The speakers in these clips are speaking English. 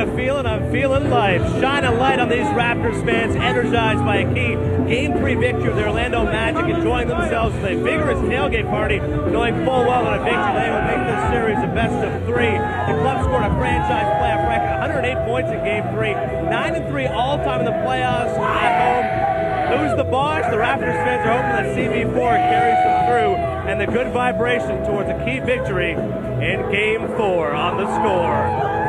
a feeling, I'm feeling life. Shine a light on these Raptors fans, energized by a key Game 3 victory of the Orlando Magic, enjoying themselves with a vigorous tailgate party, knowing full well that a victory they will make this series a best of 3. The club scored a franchise playoff record, 108 points in Game 3, 9-3 all-time in the playoffs at home. Who's the boss? The Raptors fans are hoping that CB4 carries them through, and the good vibration towards a key victory in Game 4 on the score.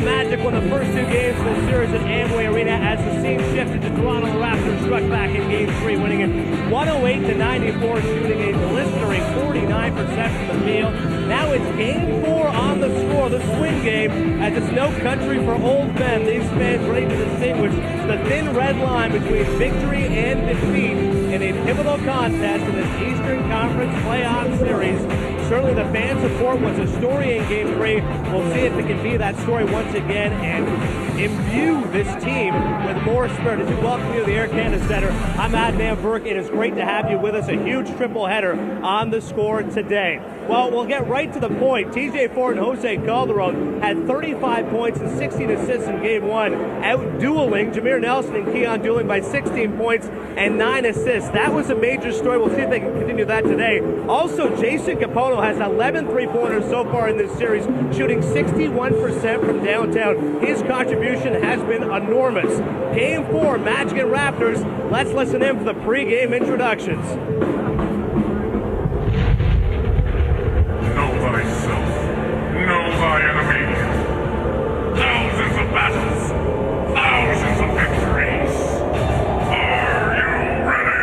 Magic won the first 2 games of the series at Amway Arena as the scene shifted to Toronto. The Raptors struck back in Game 3, winning it 108-94, shooting a blistering 49% from the field. Now it's Game 4 on the score, the swing game, as it's no country for old men. These fans ready to distinguish the thin red line between victory and defeat in a pivotal contest in this Eastern Conference playoff series. Certainly the fan support was a story in Game 3. We'll see if it can be that story once again and imbue this team with more spirit. As we welcome you to the Air Canada Center, I'm Adnan Burke. It is great to have you with us. A huge triple header on the score today. Well, we'll get right to the point. TJ Ford and Jose Calderon had 35 points and 16 assists in Game 1, out-dueling Jameer Nelson and Keon Dooling by 16 points and 9 assists. That was a major story. We'll see if they can continue that today. Also, Jason Capono has 11 three-pointers so far in this series, shooting 61% from downtown. His contribution has been enormous. Game 4, Magic and Raptors. Let's listen in for the pre-game introductions. Know thyself, know thy enemy. Thousands of battles, thousands of victories. Are you ready?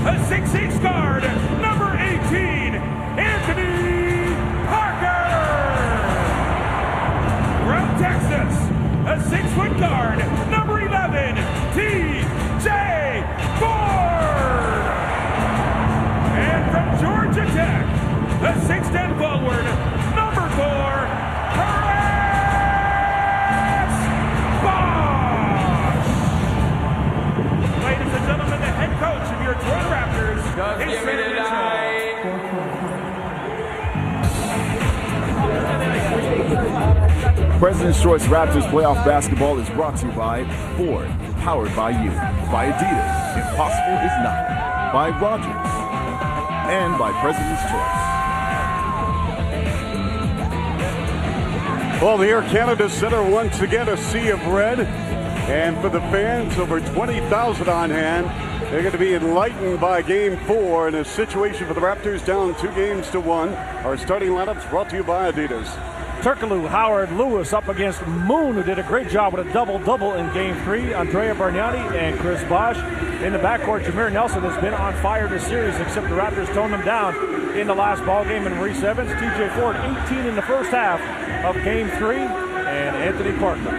A 6'6" guard, number 6-foot guard, number 11, TJ Ford. And from Georgia Tech, the 6'10 forward, number 4, Chris Bosh. Ladies and gentlemen, the head coach of your Toronto Raptors is ready to President's Choice Raptors playoff basketball is brought to you by Ford, powered by you, by Adidas, impossible is not, by Rogers, and by President's Choice. Well, the Air Canada Centre once again a sea of red, and for the fans, over 20,000 on hand. They're going to be enlightened by Game 4 in a situation for the Raptors down 2-1. Our starting lineups brought to you by Adidas. Turkoglu, Howard, Lewis up against Moon, who did a great job with a double-double in Game 3. Andrea Bargnani and Chris Bosh. In the backcourt, Jameer Nelson has been on fire this series, except the Raptors toned him down in the last ball game. And Maurice Evans, TJ Ford, 18 in the first half of Game 3, and Anthony Parker.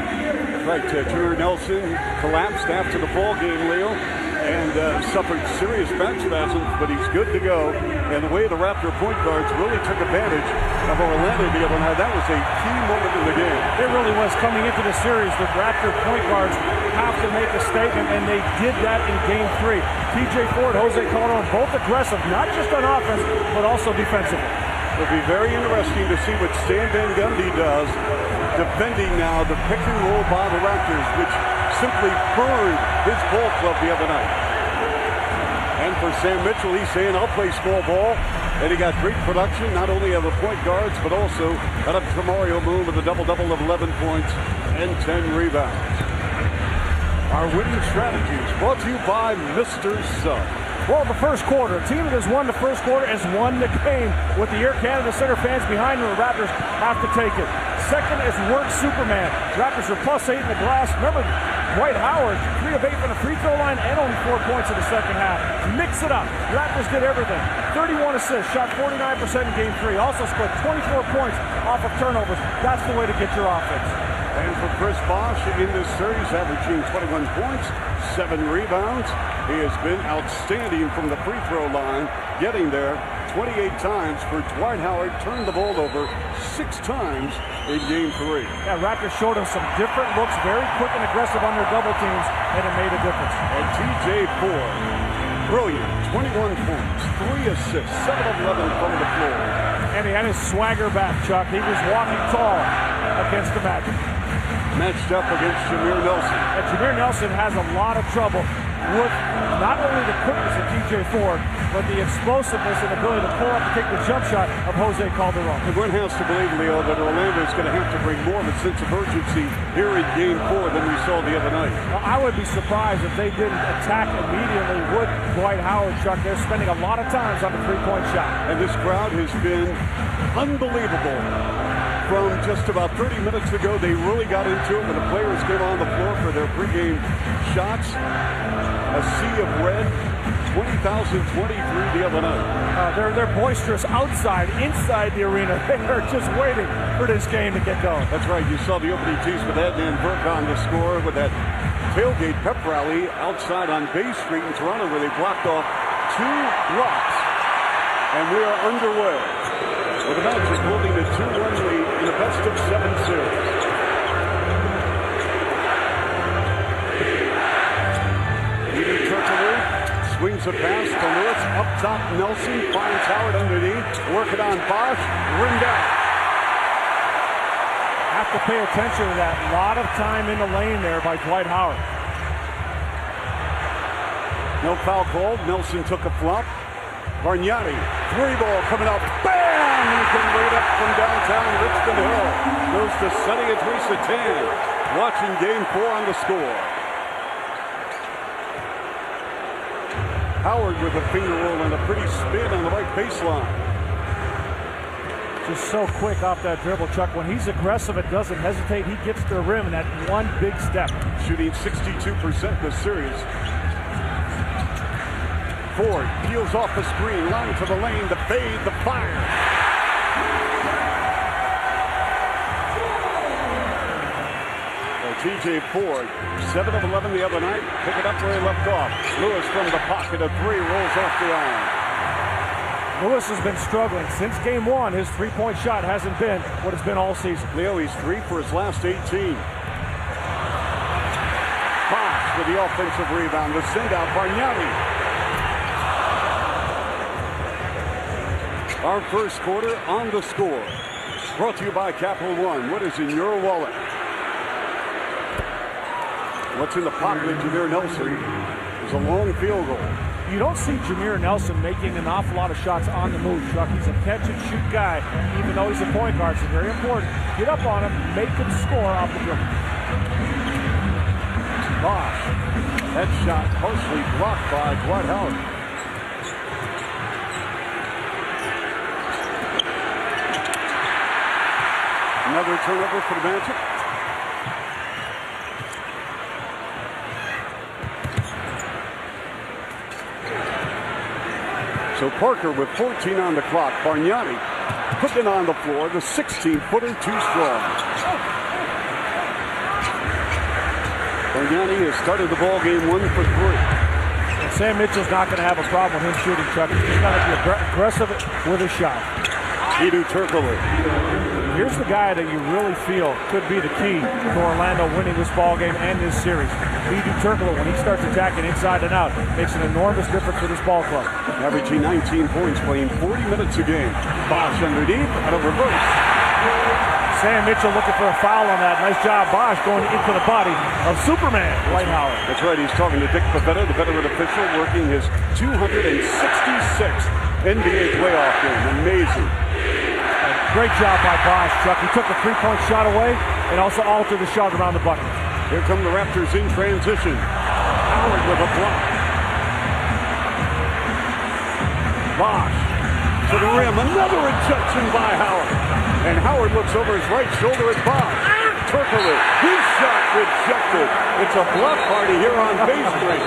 Right, Jameer Nelson collapsed after the ball game, Leo, and suffered serious back spasms, but he's good to go. And the way the Raptor point guards really took advantage of Orlando the other night, that was a key moment in the game. It really was. Coming into the series, the Raptor point guards have to make a statement, and they did that in Game 3. TJ Ford, Jose Calderon, both aggressive, not just on offense, but also defensively. It'll be very interesting to see what Stan Van Gundy does, defending now the pick and roll by the Raptors, which simply burned his ball club the other night. And for Sam Mitchell, he's saying, I'll play small ball. And he got great production, not only of the point guards, but also out of Mario Moon with a double-double of 11 points and 10 rebounds. Our winning strategies brought to you by Mr. Sub. Well, the first quarter, a team that has won the first quarter has won the game. With the Air Canada Centre fans behind them, the Raptors have to take it. Second is work Superman. Raptors are +8 in the glass. Remember, Dwight Howard, 3 of 8 from the free throw line and only 4 points in the second half. Mix it up. Raptors did everything. 31 assists, shot 49% in Game 3. Also scored 24 points off of turnovers. That's the way to get your offense. And for Chris Bosh in this series, averaging 21 points, 7 rebounds. He has been outstanding from the free throw line, getting there 28 times for Dwight Howard. Turned the ball over 6 times in Game 3. Yeah, Raptors showed him some different looks, very quick and aggressive on their double teams, and it made a difference. And TJ Ford, brilliant, 21 points, 3 assists, 7 of 11 from the floor. And he had his swagger back, Chuck. He was walking tall against the Magic. Matched up against Jameer Nelson. And Jameer Nelson has a lot of trouble with not only the quickness of TJ Ford, but the explosiveness and ability to pull up and take the jump shot of Jose Calderon. And one has to believe, Leo, that Orlando is going to have to bring more of a sense of urgency here in Game 4 than we saw the other night. Well, I would be surprised if they didn't attack immediately with Dwight Howard, Chuck. They're spending a lot of times on the three-point shot. And this crowd has been unbelievable. From just about 30 minutes ago, they really got into it when the players came on the floor for their pregame shots. A sea of red, 20,023 the other night. They're boisterous outside, inside the arena. They're just waiting for this game to get going. That's right. You saw the opening tease with Adnan Burke on the score with that tailgate pep rally outside on Bay Street in Toronto where they blocked off 2 blocks. And we are underway with the Magic holding a 2-1 lead in a best-of-7 series. Peter Turkoglu swings a pass to Lewis. Up top, Nelson finds Howard underneath. Work it on Bosh. Rimmed out. Have to pay attention to that. A lot of time in the lane there by Dwight Howard. No foul called. Nelson took a flop. Bargnani, 3-ball coming up. Bam! You can right up from downtown Richmond Hill. Goes to Sonny at Tan. Watching Game 4 on the score. Howard with a finger roll and a pretty spin on the right baseline. Just so quick off that dribble, Chuck. When he's aggressive, it doesn't hesitate. He gets to the rim in that one big step. Shooting 62% this series. Ford peels off the screen, line to the lane, the fade, the fire. TJ Ford, 7 of 11 the other night. Pick it up where he left off. Lewis from the pocket, a three, rolls off the iron. Lewis has been struggling since game one. His three-point shot hasn't been what it's been all season. Leo, he's 3 for his last 18. Bosch with the offensive rebound. The send out, Bargnani. Our first quarter on the score. Brought to you by Capital One. What is in your wallet? What's in the pocket of Jameer Nelson is a long field goal. You don't see Jameer Nelson making an awful lot of shots on the move, Chuck. He's a catch-and-shoot guy, even though he's a point guard. It's very important. Get up on him, make him score off the dribble. Bosch. That shot mostly blocked by Dwight Howard. Another turnover for the Magic. So Parker with 14 on the clock. Bargnani putting it on the floor. The 16-footer too strong. Bargnani has started the ball game 1 for 3. And Sam Mitchell's not going to have a problem with him shooting, Chuck. He's just got to be aggressive with his shot. Edu Turkoglu. Here's the guy that you really feel could be the key to Orlando winning this ball game and this series. Edu Turkoglu, when he starts attacking inside and out, makes an enormous difference for this ball club. Averaging 19 points, playing 40 minutes a game. Bosch underneath and a reverse. Sam Mitchell looking for a foul on that. Nice job, Bosch, going into the body of Superman, Dwight Howard. That's right. He's talking to Dick Pavetta, the veteran official, working his 266th NBA playoff game. Amazing. Great job by Bosch, Chuck. He took the three-point shot away and also altered the shot around the bucket. Here come the Raptors in transition. Howard with a block. Bosch to the rim. Another rejection by Howard. And Howard looks over his right shoulder at Bosch. Turkoglu. His shot rejected. It's a block party here on baseline.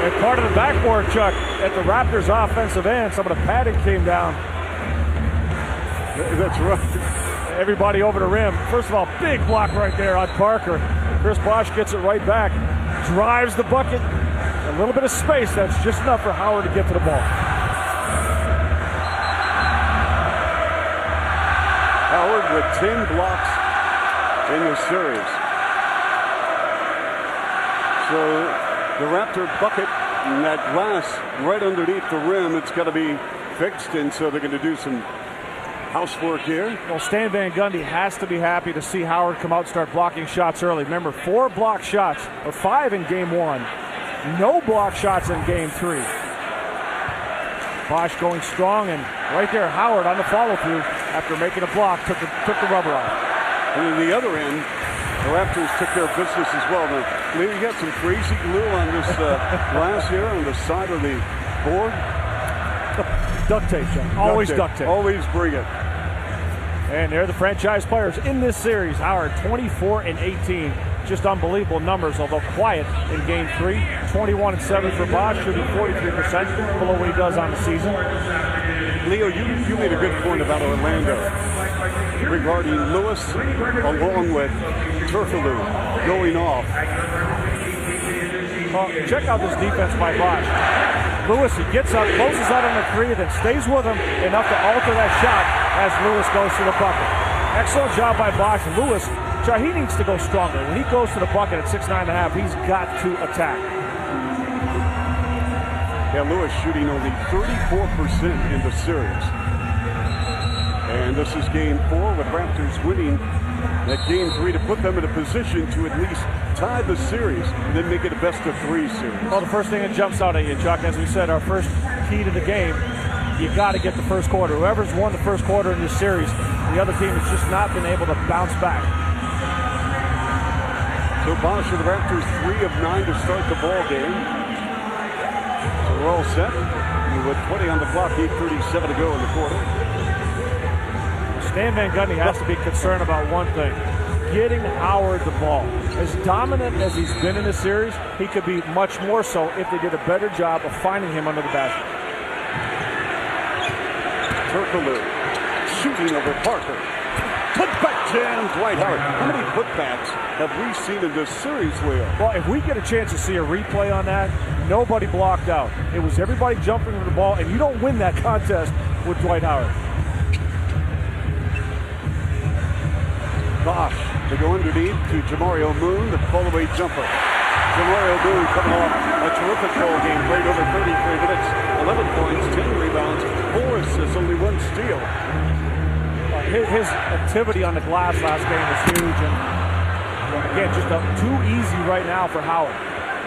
And part of the backboard, Chuck, at the Raptors' offensive end, some of the padding came down. That's right. Everybody over the rim. First of all, big block right there on Parker. Chris Bosch gets it right back. Drives the bucket. A little bit of space. That's just enough for Howard to get to the ball. Howard with 10 blocks in the series. So the Raptor bucket and that glass right underneath the rim, it's got to be fixed, and so they're going to do some housework here. Well, Stan Van Gundy has to be happy to see Howard come out and start blocking shots early. Remember, 4 block shots, or 5 in game 1. No block shots in game 3. Bosch going strong, and right there, Howard on the follow-through after making a block, took the rubber off. And on the other end, the Raptors took care of business as well. Now, you got some crazy glue on this glass here on the side of the board. Duct tape, John. Always duct tape. Always bring it. And they're the franchise players in this series. Howard, 24 and 18. Just unbelievable numbers, although quiet in game 3. 21 and 7 for Bosch, shooting 43% below what he does on the season. Leo, you made a good point about Orlando regarding Lewis along with Turkoglu going off. Well, check out this defense by Bosch. Lewis, he gets up, closes out on the 3, then stays with him enough to alter that shot as Lewis goes to the bucket. Excellent job by Bosch. Lewis, he needs to go stronger. When he goes to the bucket at 6'9.5", he's got to attack. Yeah, Lewis shooting only 34% in the series. And this is game 4 with Raptors winning that game 3 to put them in a position to at least tie the series and then make it a best-of-3 series. Well, the first thing that jumps out at you, Chuck, as we said, our first key to the game, you got to get the first quarter. Whoever's won the first quarter in this series, the other team has just not been able to bounce back. So Bosch of the Raptors, 3 of 9 to start the ball game. So we're all set. With 20 on the clock, 8:37 to go in the quarter. Stan Van Gundy has to be concerned about one thing: getting Howard the ball. As dominant as he's been in this series, he could be much more so if they did a better job of finding him under the basket. Turkoglu shooting over Parker. Put back jam, Dwight Howard. How many putbacks have we seen in this series, Leo? Well, if we get a chance to see a replay on that, nobody blocked out. It was everybody jumping for the ball, and you don't win that contest with Dwight Howard. Bosch to go underneath to Jamario Moon, the fall-away jumper. Jamario Moon coming off a terrific ball game, played over 33 minutes, 11 points, 10 rebounds, 4 assists, only 1 steal. His activity on the glass last game was huge, and again, just too easy right now for Howard.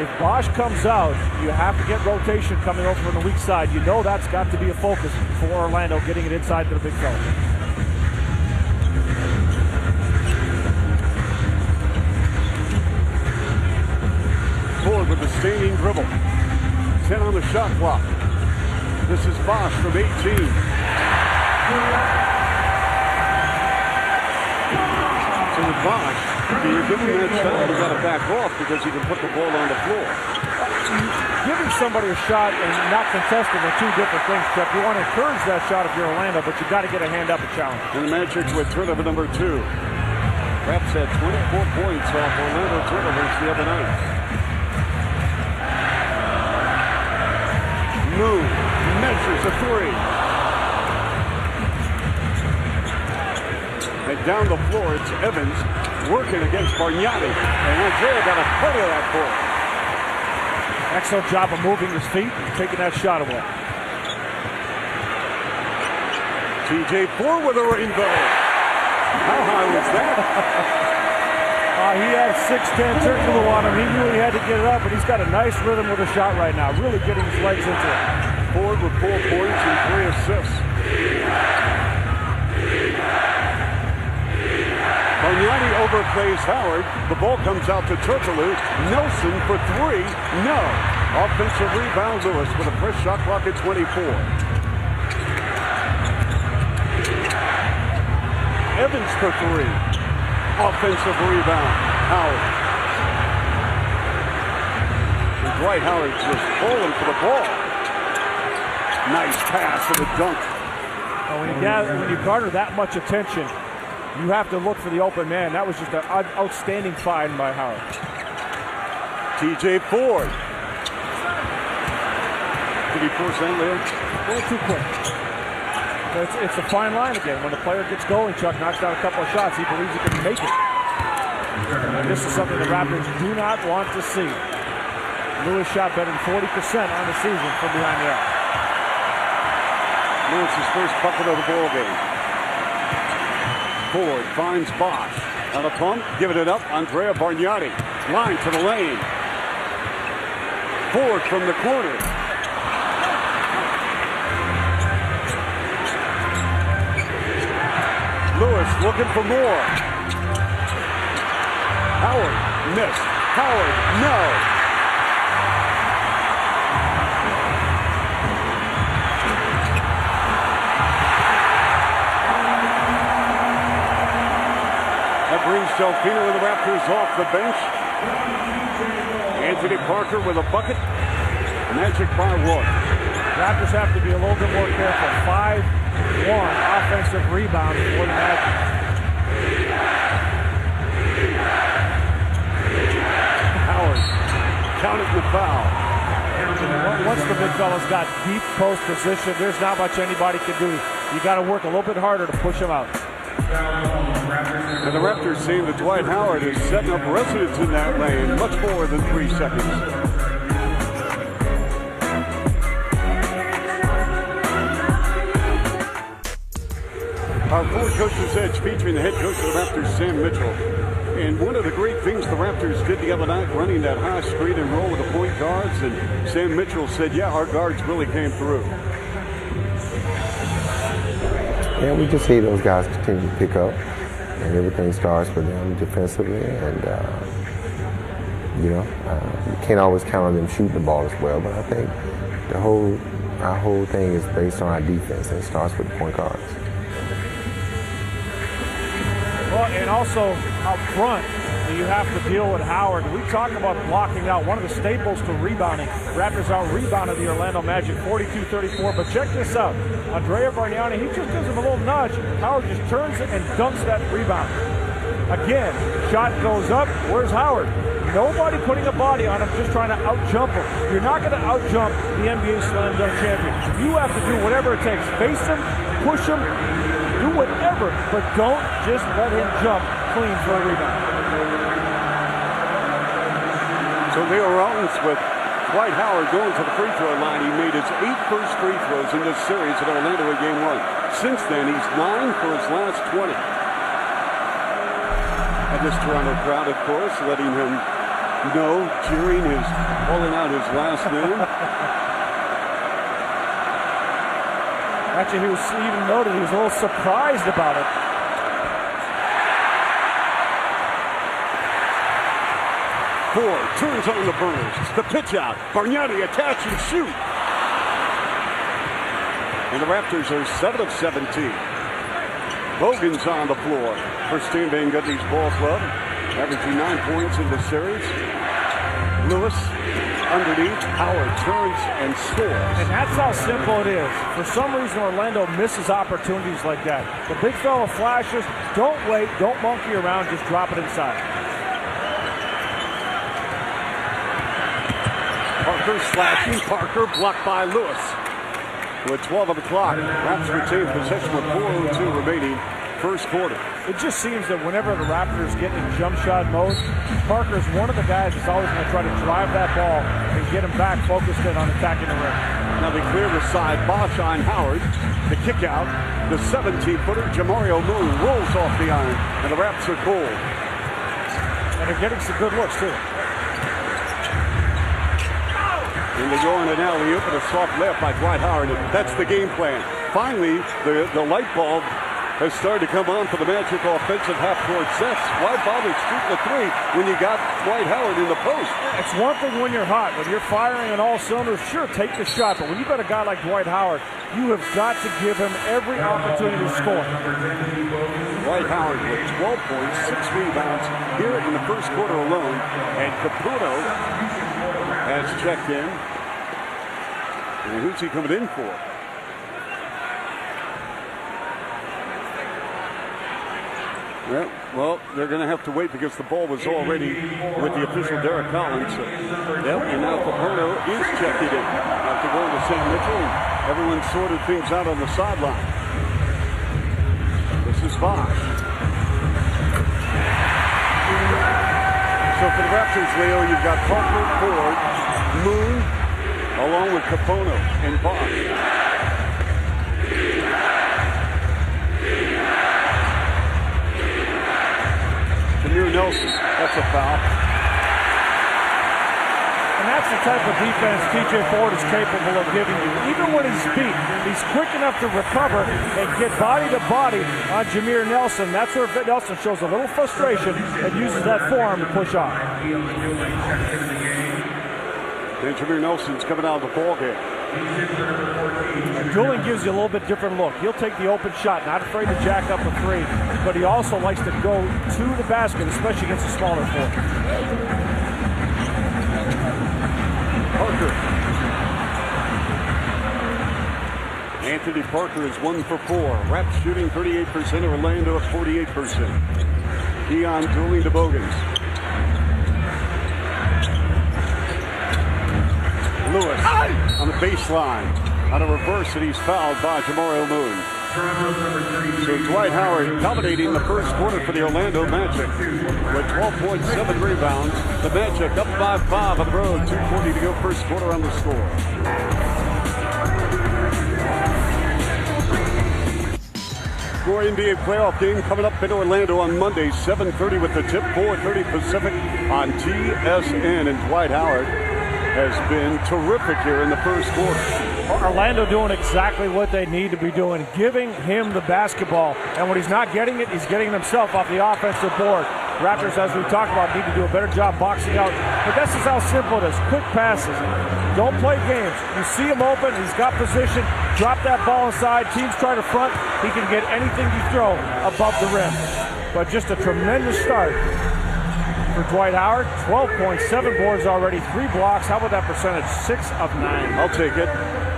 If Bosch comes out, you have to get rotation coming over from the weak side. You know that's got to be a focus for Orlando, getting it inside to the big fella. Ford with the standing dribble. 10 on the shot clock. This is Bosch from 18. So with Bosch, if you're giving that shot, you got to back off because you can put the ball on the floor. Giving somebody a shot and not contesting are two different things, Chuck. You want to encourage that shot if you're Orlando, but you got to get a hand up and challenge. And the Magic with turnover number 2. Raps had 24 points off Orlando turnovers the other night. Moon measures a 3. And down the floor, it's Evans working against Bargnani. And Andrea got a part of that ball. Excellent job of moving his feet and taking that shot away. TJ4 with a rainbow. How high was that? He had 6'10" Turkoglu on him. He knew he had to get it up, but he's got a nice rhythm with a shot right now. Really getting his legs into it. Ford with 4 points and 3 assists. Bargnani overplays Howard. The ball comes out to Turkoglu. Nelson for 3. No. Offensive rebound, Lewis with a fresh shot clock at 24. Evans for 3. Offensive rebound, Howard. And Dwight Howard just falling for the ball. Nice pass for the dunk. When you garner that much attention, you have to look for the open man. That was just an outstanding find by Howard. TJ Ford. Did he force that, Leo? A little too quick. It's a fine line again. When the player gets going, Chuck knocks down a couple of shots, he believes he can make it. And this is something the Raptors do not want to see. Lewis shot better than 40% on the season from behind the arc. Lewis's first bucket of the ball game. Ford finds Bosch. On a pump, giving it up, Andrea Bargnani. Line to the lane. Ford from the corner. Lewis looking for more. Howard missed. Howard, no. That brings Delfino and the Raptors off the bench. Anthony Parker with a bucket. Magic by 1. Raptors have to be a little bit more careful. 5-1 offensive rebound for the Magic. Howard counted the foul. Once the big fella's got deep post position, there's not much anybody can do. You got to work a little bit harder to push him out. And the Raptors saying that Dwight Howard is setting up residence in that lane much more than 3 seconds. Our 4 Coaches Edge featuring the head coach of the Raptors, Sam Mitchell. And one of the great things the Raptors did the other night, running that high screen and roll with the point guards, and Sam Mitchell said, yeah, our guards really came through. Yeah, we just see those guys continue to pick up, and everything starts for them defensively, and you can't always count on them shooting the ball as well, but I think our whole thing is based on our defense, and it starts with the point guards. Well, and also out front, you have to deal with Howard. We talked about blocking out, one of the staples to rebounding. Raptors out-rebounded the Orlando Magic 42-34, but check this out. Andrea Bargnani, he just gives him a little nudge. Howard just turns it and dunks that rebound. Again, shot goes up. Where's Howard? Nobody putting a body on him, just trying to out-jump him. You're not going to out-jump the NBA Slam Dunk champion. You have to do whatever it takes. Face him, push him, do whatever, but don't just let him jump clean for a rebound. So Leo Rollins with Dwight Howard going to the free throw line. He made his 8 first free throws in this series at Orlando in Game 1. Since then, he's 9 for his last 20. And this Toronto crowd, of course, letting him know, cheering his, calling out his last name. Actually, he was even noted he was a little surprised about it. Ford turns on the burst. The pitch out. Bargnani attach and shoot. And the Raptors are 7 of 17. Bogan's on the floor for Stan Van Gundy's ball club, averaging 9 points in the series. Lewis underneath. Howard turns and scores. And that's how simple it is. For some reason, Orlando misses opportunities like that. The big fella flashes. Don't wait. Don't monkey around. Just drop it inside. Parker slashing. Parker blocked by Lewis. With 12 on the clock, Raps retain possession with 4:02 remaining. First quarter. It just seems that whenever the Raptors get in jump shot mode, Parker's one of the guys that's always going to try to drive that ball and get him back focused in on attacking the rim. Now they clear the side. Bosch on Howard. The kick out. The 17-footer, Jamario Moon, rolls off the iron, and the Raps are cold. And they're getting some good looks, too. And they go in an alley-oop and a soft layup by Dwight Howard. That's the game plan. Finally, the light bulb has started to come on for the Magic offensive half-court sets. Why bother shooting the three when you got Dwight Howard in the post? It's one thing when you're hot. When you're firing on all cylinders, sure, take the shot. But when you've got a guy like Dwight Howard, you have got to give him every opportunity to score. Dwight Howard with 12 points, 6 rebounds here in the first quarter alone. And Caputo has checked in. And who's he coming in for? Yeah, well, they're going to have to wait because the ball was already with the official Derek Collins. So, yep, and now Caputo is checking in after going to Sam Mitchell. Everyone sorted things out on the sideline. This is Bosch. So for the Raptors, Leo, you've got Parker, Ford, Moon, along with Caputo and Bosch. Nelson, that's a foul. And that's the type of defense TJ Ford is capable of giving you. Even when he's beat, he's quick enough to recover and get body to body on Jameer Nelson. That's where Nelson shows a little frustration and uses that forearm to push off. And Jameer Nelson's coming out of the ballgame. Julian gives you a little bit different look. He'll take the open shot, not afraid to jack up a three, but he also likes to go to the basket, especially against a smaller forward. Parker. Anthony Parker is 1 for 4. Raps shooting 38%, Orlando at 48%. Keon Julian to Bogans. Lewis on the baseline. On a reverse, and he's fouled by Jamario Moon. So Dwight Howard dominating the first quarter for the Orlando Magic with 12.7 rebounds. The Magic up 5-5 on the road. 2:40 to go first quarter on the score. More NBA playoff game coming up in Orlando on Monday, 7:30 with the tip, 4:30 Pacific on TSN. And Dwight Howard has been terrific here in the first quarter. Orlando doing exactly what they need to be doing, giving him the basketball. And when he's not getting it, he's getting it himself off the offensive board. Raptors, as we talked about, need to do a better job boxing out. But this is how simple it is. Quick passes. Don't play games. You see him open. He's got position. Drop that ball inside. Teams try to front. He can get anything you throw above the rim. But just a tremendous start for Dwight Howard. 12.7 boards already. 3 blocks. How about that percentage? 6 of 9. I'll take it.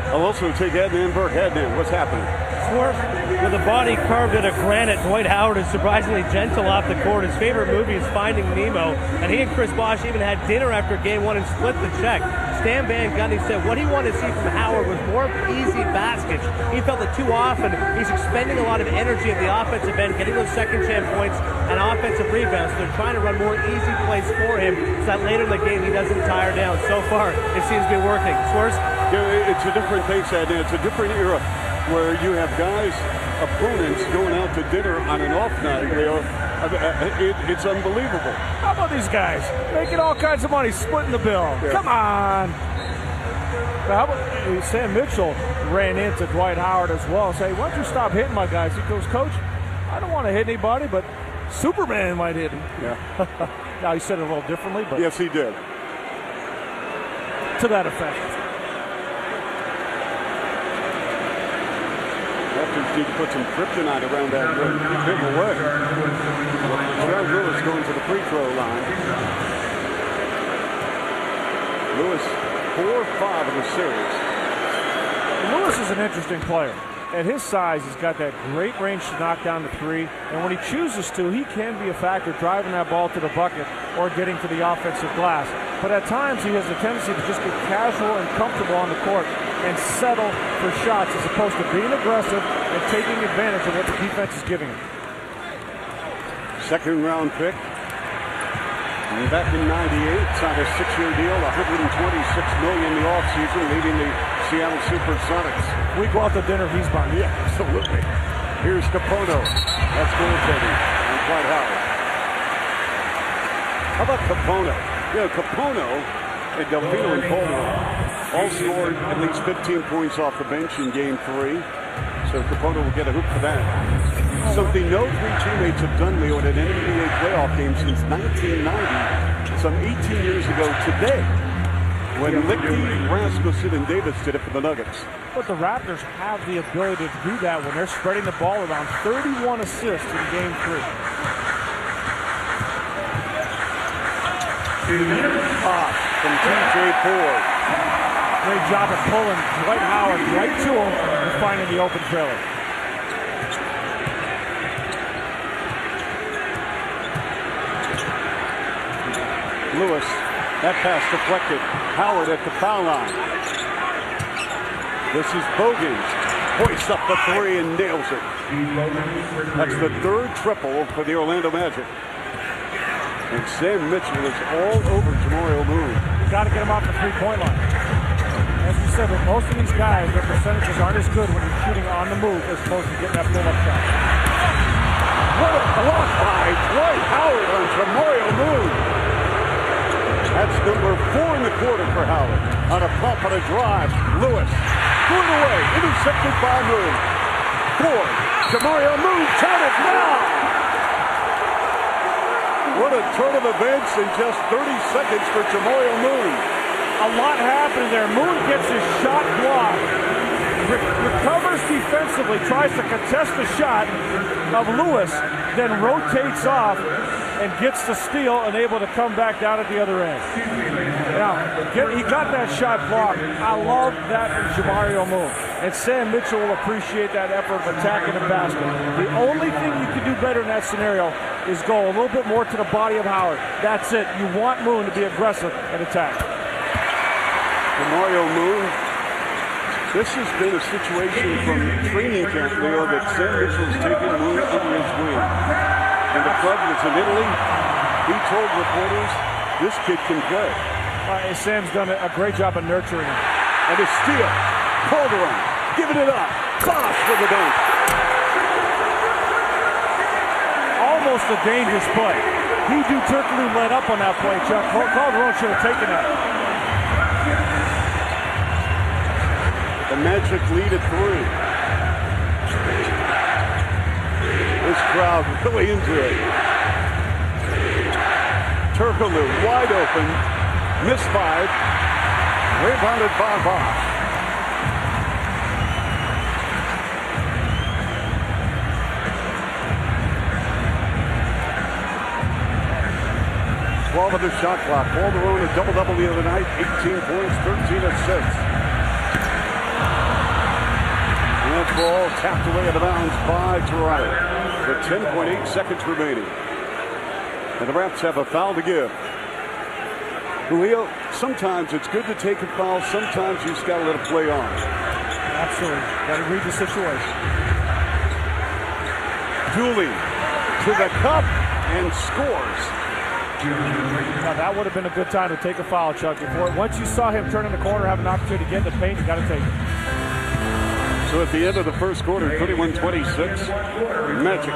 I'll also take Adnan Burke. Adnan, what's happening? Swerve, with a body carved out of granite, Dwight Howard is surprisingly gentle off the court. His favorite movie is Finding Nemo, and he and Chris Bosh even had dinner after Game 1 and split the check. Stan Van Gundy said what he wanted to see from Howard was more easy baskets. He felt that too often he's expending a lot of energy at the offensive end, getting those second chance points and offensive rebounds. So they're trying to run more easy plays for him so that later in the game he doesn't tire down. So far, it seems to be working. Swerve? Yeah, it's a different pace, and it's a different era where you have guys, opponents going out to dinner on an off night. It's unbelievable. How about these guys making all kinds of money, splitting the bill? Yeah. Come on. How about Sam Mitchell ran into Dwight Howard as well, saying, "Why don't you stop hitting my guys?" He goes, "Coach, I don't want to hit anybody, but Superman might hit him." Yeah. Now he said it a little differently, but yes, he did. To that effect. Raptors need to put some kryptonite around that rim. Keep him away. Jared Lewis going to the free throw line. Lewis 4-5 in the series. Lewis is an interesting player. At his size, he's got that great range to knock down the three, and when he chooses to, he can be a factor driving that ball to the bucket or getting to the offensive glass. But at times, he has a tendency to just get casual and comfortable on the court and settle for shots as opposed to being aggressive and taking advantage of what the defense is giving him. Second round pick. And back in '98, signed a 6-year deal, $126 million in the offseason, leading the Seattle Supersonics. We go out to dinner, he's buying. Yeah, absolutely. Here's Capono. That's goaltending. And Dwight Howard. How about Capono? You know, Capono and Delfino and Coleman all scored at least 15 points off the bench in Game 3. So Capono will get a hoop for that. Something no three teammates have done, Leo, in an NBA playoff game since 1990, some 18 years ago today, when Licky, Rasmussen, and Davis did it for the Nuggets. But the Raptors have the ability to do that when they're spreading the ball around. 31 assists in Game 3. From TJ Ford. Great job of pulling Dwight Howard right to him and finding the open trailer. Lewis, that pass deflected. Howard at the foul line. This is Bogans. Hoists up the three and nails it. That's the third triple for the Orlando Magic. And Sam Mitchell is all over Jamario Moon. You got to get him off the three-point line. As you said, with most of these guys, their percentages aren't as good when you're shooting on the move as opposed to getting that pull-up shot. What a block by Dwight Howard on Jamario Moon. That's number 4 in the quarter for Howard. On a pump and a drive, Lewis threw it away, intercepted by Moon. Ford, Jamario Moon, count it now. What a turn of events in just 30 seconds for Jamario Moon. A lot happening there. Moon gets his shot blocked, recovers defensively, tries to contest the shot of Lewis, then rotates off and gets the steal and able to come back down at the other end. Now, he got that shot blocked. I love that from Jamario Moon. And Sam Mitchell will appreciate that effort of attacking the basket. The only thing you can do better in that scenario is go a little bit more to the body of Howard. That's it. You want Moon to be aggressive and attack. Jamario Moon, this has been a situation from training camp, Leo, that Sam Mitchell's taken Moon under his wing. And the club was in Italy. He told reporters, this kid can play. Sam's done a great job of nurturing him. And a steal. Calderon, giving it up. Bosh for the dunk. Almost a dangerous play. He Turkoglu let up on that play, Chuck. Calderon should have taken that. The Magic lead at 3. This crowd really into it. Turkoglu wide open, missed 5, rebounded by Bosh. Of the shot clock. Calderon a double-double the other night, 18 points, 13 assists. And that's ball tapped away out of bounds by Toronto with 10.8 seconds remaining. And the Raps have a foul to give. Julio, sometimes it's good to take a foul. Sometimes you just got to let it play on. Absolutely. Got to read the situation. Dooley to the cup and scores. Now that would have been a good time to take a foul, Chuck. Once you saw him turn in the corner, have an opportunity to get in the paint, you got to take it. So at the end of the first quarter, 31-26, Magic.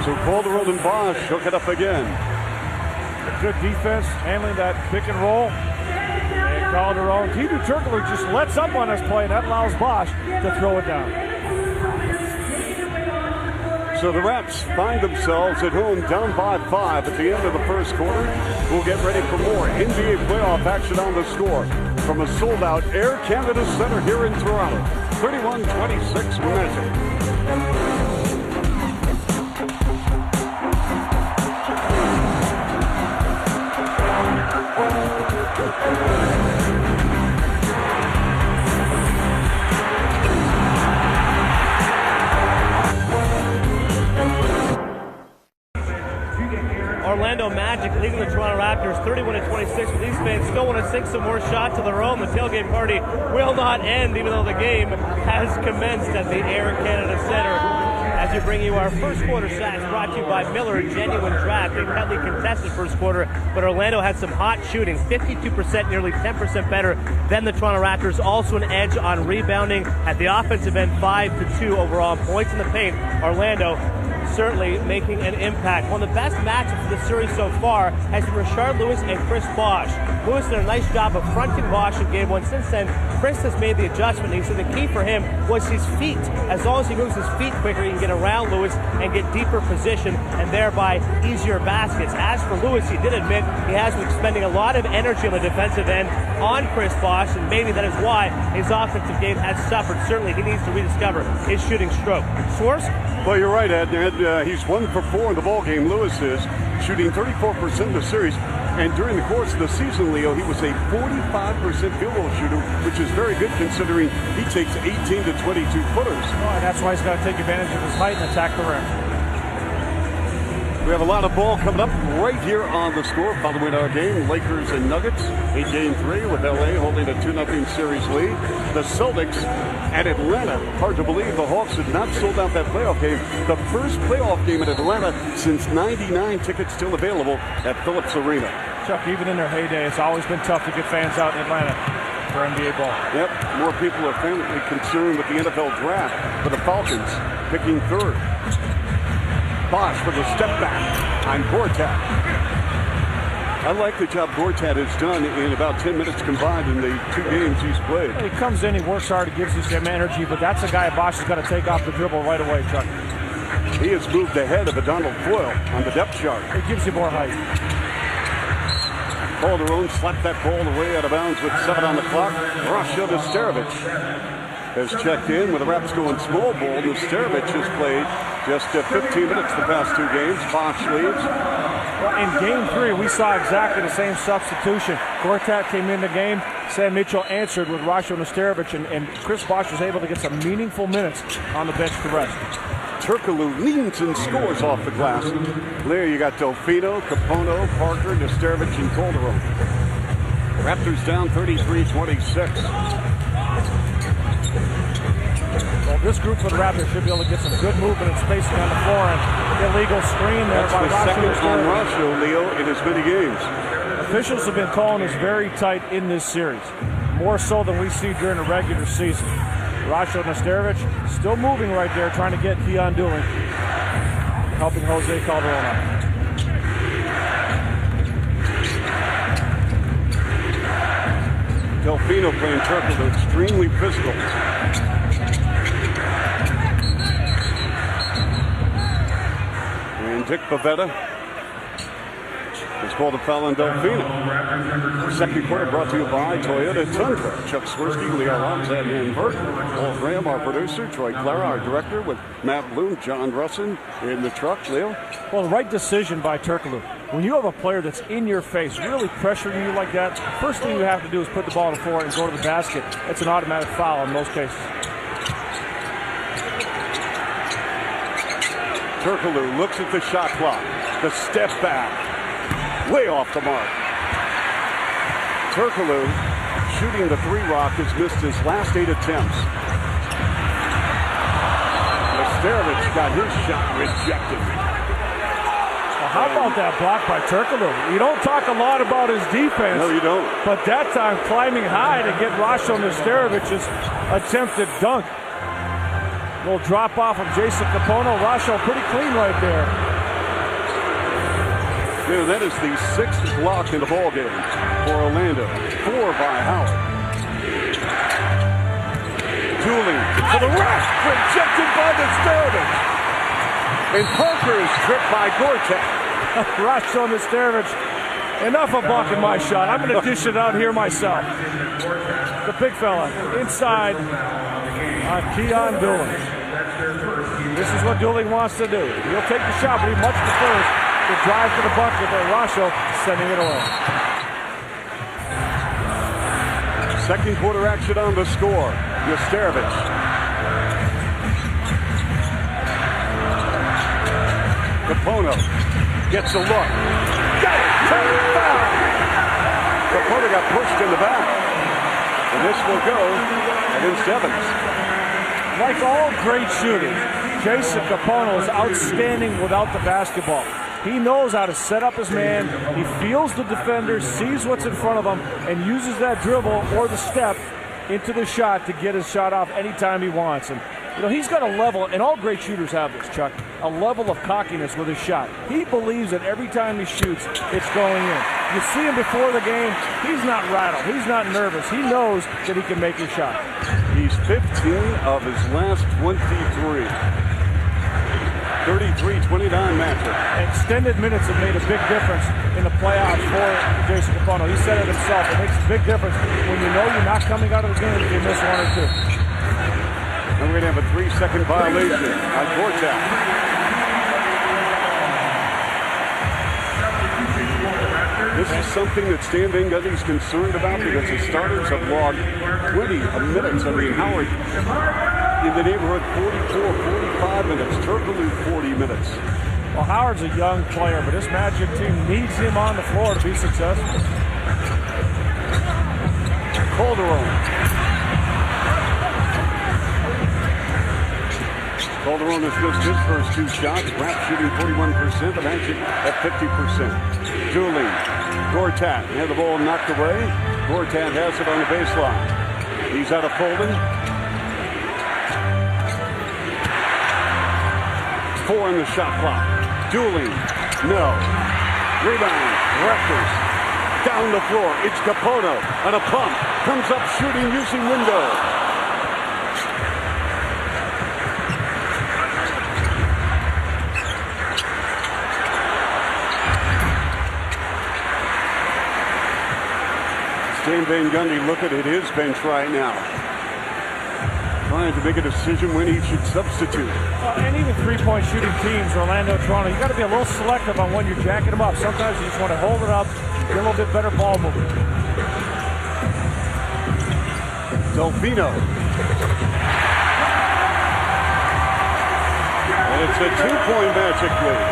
So Calderon and Bosch hook it up again. Good defense, handling that pick and roll. And Calderon, T.J. Turkoglu just lets up on this play, and that allows Bosch to throw it down. So the Raps find themselves at home down by 5 at the end of the first quarter. We'll get ready for more NBA playoff action on the score from a sold-out Air Canada Center here in Toronto. 31-26 Magic. Orlando Magic leading the Toronto Raptors 31-26. But these fans still want to sink some more shots of their own. The tailgate party will not end, even though the game has commenced at the Air Canada Center. As we bring you our first quarter stats brought to you by Miller Genuine Draft. A heavily contested first quarter, but Orlando had some hot shooting, 52%, nearly 10% better than the Toronto Raptors. Also an edge on rebounding at the offensive end, 5-2 overall points in the paint. Orlando certainly making an impact. One of the best matchups of the series so far has been Rashard Lewis and Chris Bosh. Lewis did a nice job of fronting Bosh in game one. Since then, Chris has made the adjustment. He said the key for him was his feet. As long as he moves his feet quicker, he can get around Lewis and get deeper position and thereby easier baskets. As for Lewis, he did admit he has been expending a lot of energy on the defensive end on Chris Bosh, and maybe that is why his offensive game has suffered. Certainly, he needs to rediscover his shooting stroke. Source? Well, you're right, Ed. He's 1 for 4 in the ballgame. Lewis is shooting 34% of the series. And during the course of the season, Leo, he was a 45% field goal shooter, which is very good considering he takes 18 to 22 footers. Oh, and that's why he's got to take advantage of his height and attack the rim. We have a lot of ball coming up right here on the score following our game. Lakers and Nuggets in Game 3 with LA holding a 2-0 series lead. The Celtics at Atlanta. Hard to believe the Hawks had not sold out that playoff game. The first playoff game in Atlanta since '99. Tickets still available at Phillips Arena. Chuck, even in their heyday, it's always been tough to get fans out in Atlanta for NBA ball. Yep, more people are family concerned with the NFL draft for the Falcons picking third. Bosh with a step back on Gortat. I like the job Gortat has done in about 10 minutes combined in the 2 games he's played. He comes in, he works hard, he gives you some energy, but that's a guy Bosh has got to take off the dribble right away, Chuck. He has moved ahead of a Donald Foyle on the depth chart. It gives you more height. Calderon slapped that ball away out of bounds with 7 on the clock. Rasha Nesterovic has checked in with the Raps going small ball. Nesterovic has played just 15 minutes the past 2 games. Bosh leads. Well, in Game 3, we saw exactly the same substitution. Gortat came in the game. Sam Mitchell answered with Rasha Nesterovic, and Chris Bosh was able to get some meaningful minutes on the bench to rest. Turkoglu leans and scores off the glass. There you got Delfino, Capono, Parker, Nesterovic, and Calderon. Raptors down 33-26. Well, this group for the Raptors should be able to get some good movement and spacing on the floor, and illegal screen there by Rasha. That's the second on Nesterovic. Rasha, Leo, in as many games. Officials have been calling this very tight in this series, more so than we see during the regular season. Rasha Nesterovic still moving right there, trying to get Keon Dooley, helping Jose Calderon out. Delfino playing Turkoglu, extremely physical. And Dick Bavetta has called a foul on Delfino. Second quarter brought to you by Toyota Tundra. Chuck Swirsky, Leo Lomzad, and Burt. Paul Graham, our producer. Troy Clara, our director, with Matt Bloom, John Russin in the truck. Leo? Well, the right decision by Turkoglu. When you have a player that's in your face, really pressuring you like that, first thing you have to do is put the ball on the floor and go to the basket. It's an automatic foul in most cases. Turkoglu looks at the shot clock. The step back. Way off the mark. Turkoglu, shooting the 3-rock, has missed his last 8 attempts. Nesterovic got his shot rejected. Well, how about that block by Turkoglu? You don't talk a lot about his defense. No, you don't. But that time, climbing high to get Rasho Nesterovic's attempted dunk. Little drop off of Jason Capono. Rasho pretty clean right there. Yeah, that is the 6th block in the ball game for Orlando. 4 by Howard. Dooley to the rack, rejected by Nesterovic. And Parker is tripped by Gortat. Rasho Nesterovic, enough of blocking my shot. I'm going to dish it out here myself. The big fella inside on Keon Dooley. This is what Dooley wants to do. He'll take the shot, but he much prefers to drive to the bucket, but Rasho sending it away. Second quarter action on the score. Nesterovic. Capono gets a look. Got it! Turn foul! Capono got pushed in the back. And this will go against Evans. Like all great shooters, Jason Capono is outstanding without the basketball. He knows how to set up his man. He feels the defender, sees what's in front of him, and uses that dribble or the step into the shot to get his shot off anytime he wants. And you know, he's got a level, and all great shooters have this, Chuck, a level of cockiness with his shot. He believes that every time he shoots, it's going in. You see him before the game, he's not rattled, he's not nervous. He knows that he can make his shot. He's 15 of his last 23. 33-29 matchup. Extended minutes have made a big difference in the playoffs for Jason Capono. He said it himself. It makes a big difference when you know you're not coming out of the game if you miss 1 or 2. And we're going to have a 3-second violation on Gortat. This is something that Stan Van Gundy's concerned about because the starters have logged 20 minutes. I mean, Howard in the neighborhood 44, 45 minutes. Turkoglu 40 minutes. Well, Howard's a young player, but this Magic team needs him on the floor to be successful. Calderon. Calderon has missed his first 2 shots. Rapp shooting 41%, the Magic at 50%. Dooley, Gortat had the ball knocked away. Gortat has it on the baseline. He's out of Fulton. 4 in the shot clock. Dooley, no. Rebound, Raptors. Down the floor, it's Capono on a pump. Comes up shooting using window. Stan Van Gundy looking at his bench right now. Trying to make a decision when he should substitute. And even three-point shooting teams, Orlando, Toronto, you got to be a little selective on when you're jacking them up. Sometimes you just want to hold it up, get a little bit better ball movement. Delfino. And it's a 2-point Magic lead.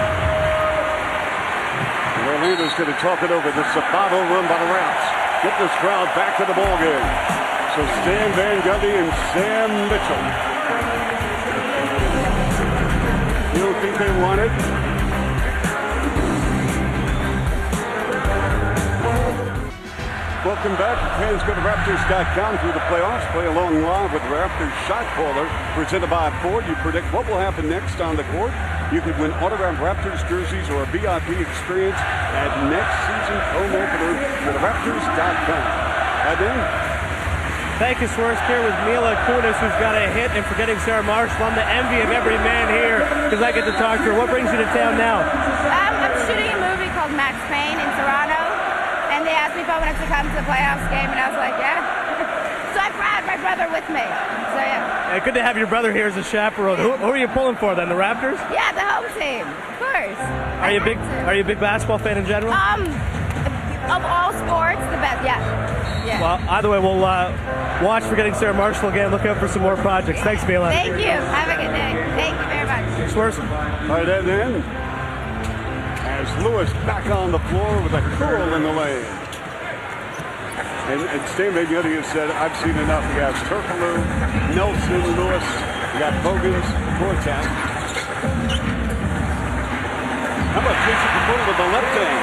And Orlando's going to talk it over. The Sabato run by the Raps. Get this crowd back to the ball game. So Stan Van Gundy and Sam Mitchell. You don't think they want it? Welcome back. Fans go to Raptors.com through the playoffs. Play along live with Raptors Shot Caller, presented by Ford. You predict what will happen next on the court. You could win autographed Raptors jerseys or a VIP experience at next season home opener with Raptors.com. And then, thank you, Swersk, here with Mila Kunis, who's got a hit, and forgetting Sarah Marshall. I'm the envy of every man here because I get to talk to her. What brings you to town now? I'm shooting a movie called Max Payne in Toronto, and they asked me if I wanted to come to the playoffs game, and I was like, yeah. So I brought my brother with me. So yeah. Good to have your brother here as a chaperone. Who are you pulling for then? The Raptors? Yeah, the home team, of course. Are you a big basketball fan in general? Of all sports, the best. Yeah. Well, either way, we'll watch Forgetting Sarah Marshall again. Look out for some more projects. Thanks, Mila. Thank you. Have a good day. Thank you very much. Swears. Right, and then as Lewis back on the floor with a curl in the lane. And Stan Van Gundy has said, I've seen enough. We got Turkoglu, Nelson, Lewis, we got Bogans, Gortat. How about Jason Capono with the left hand?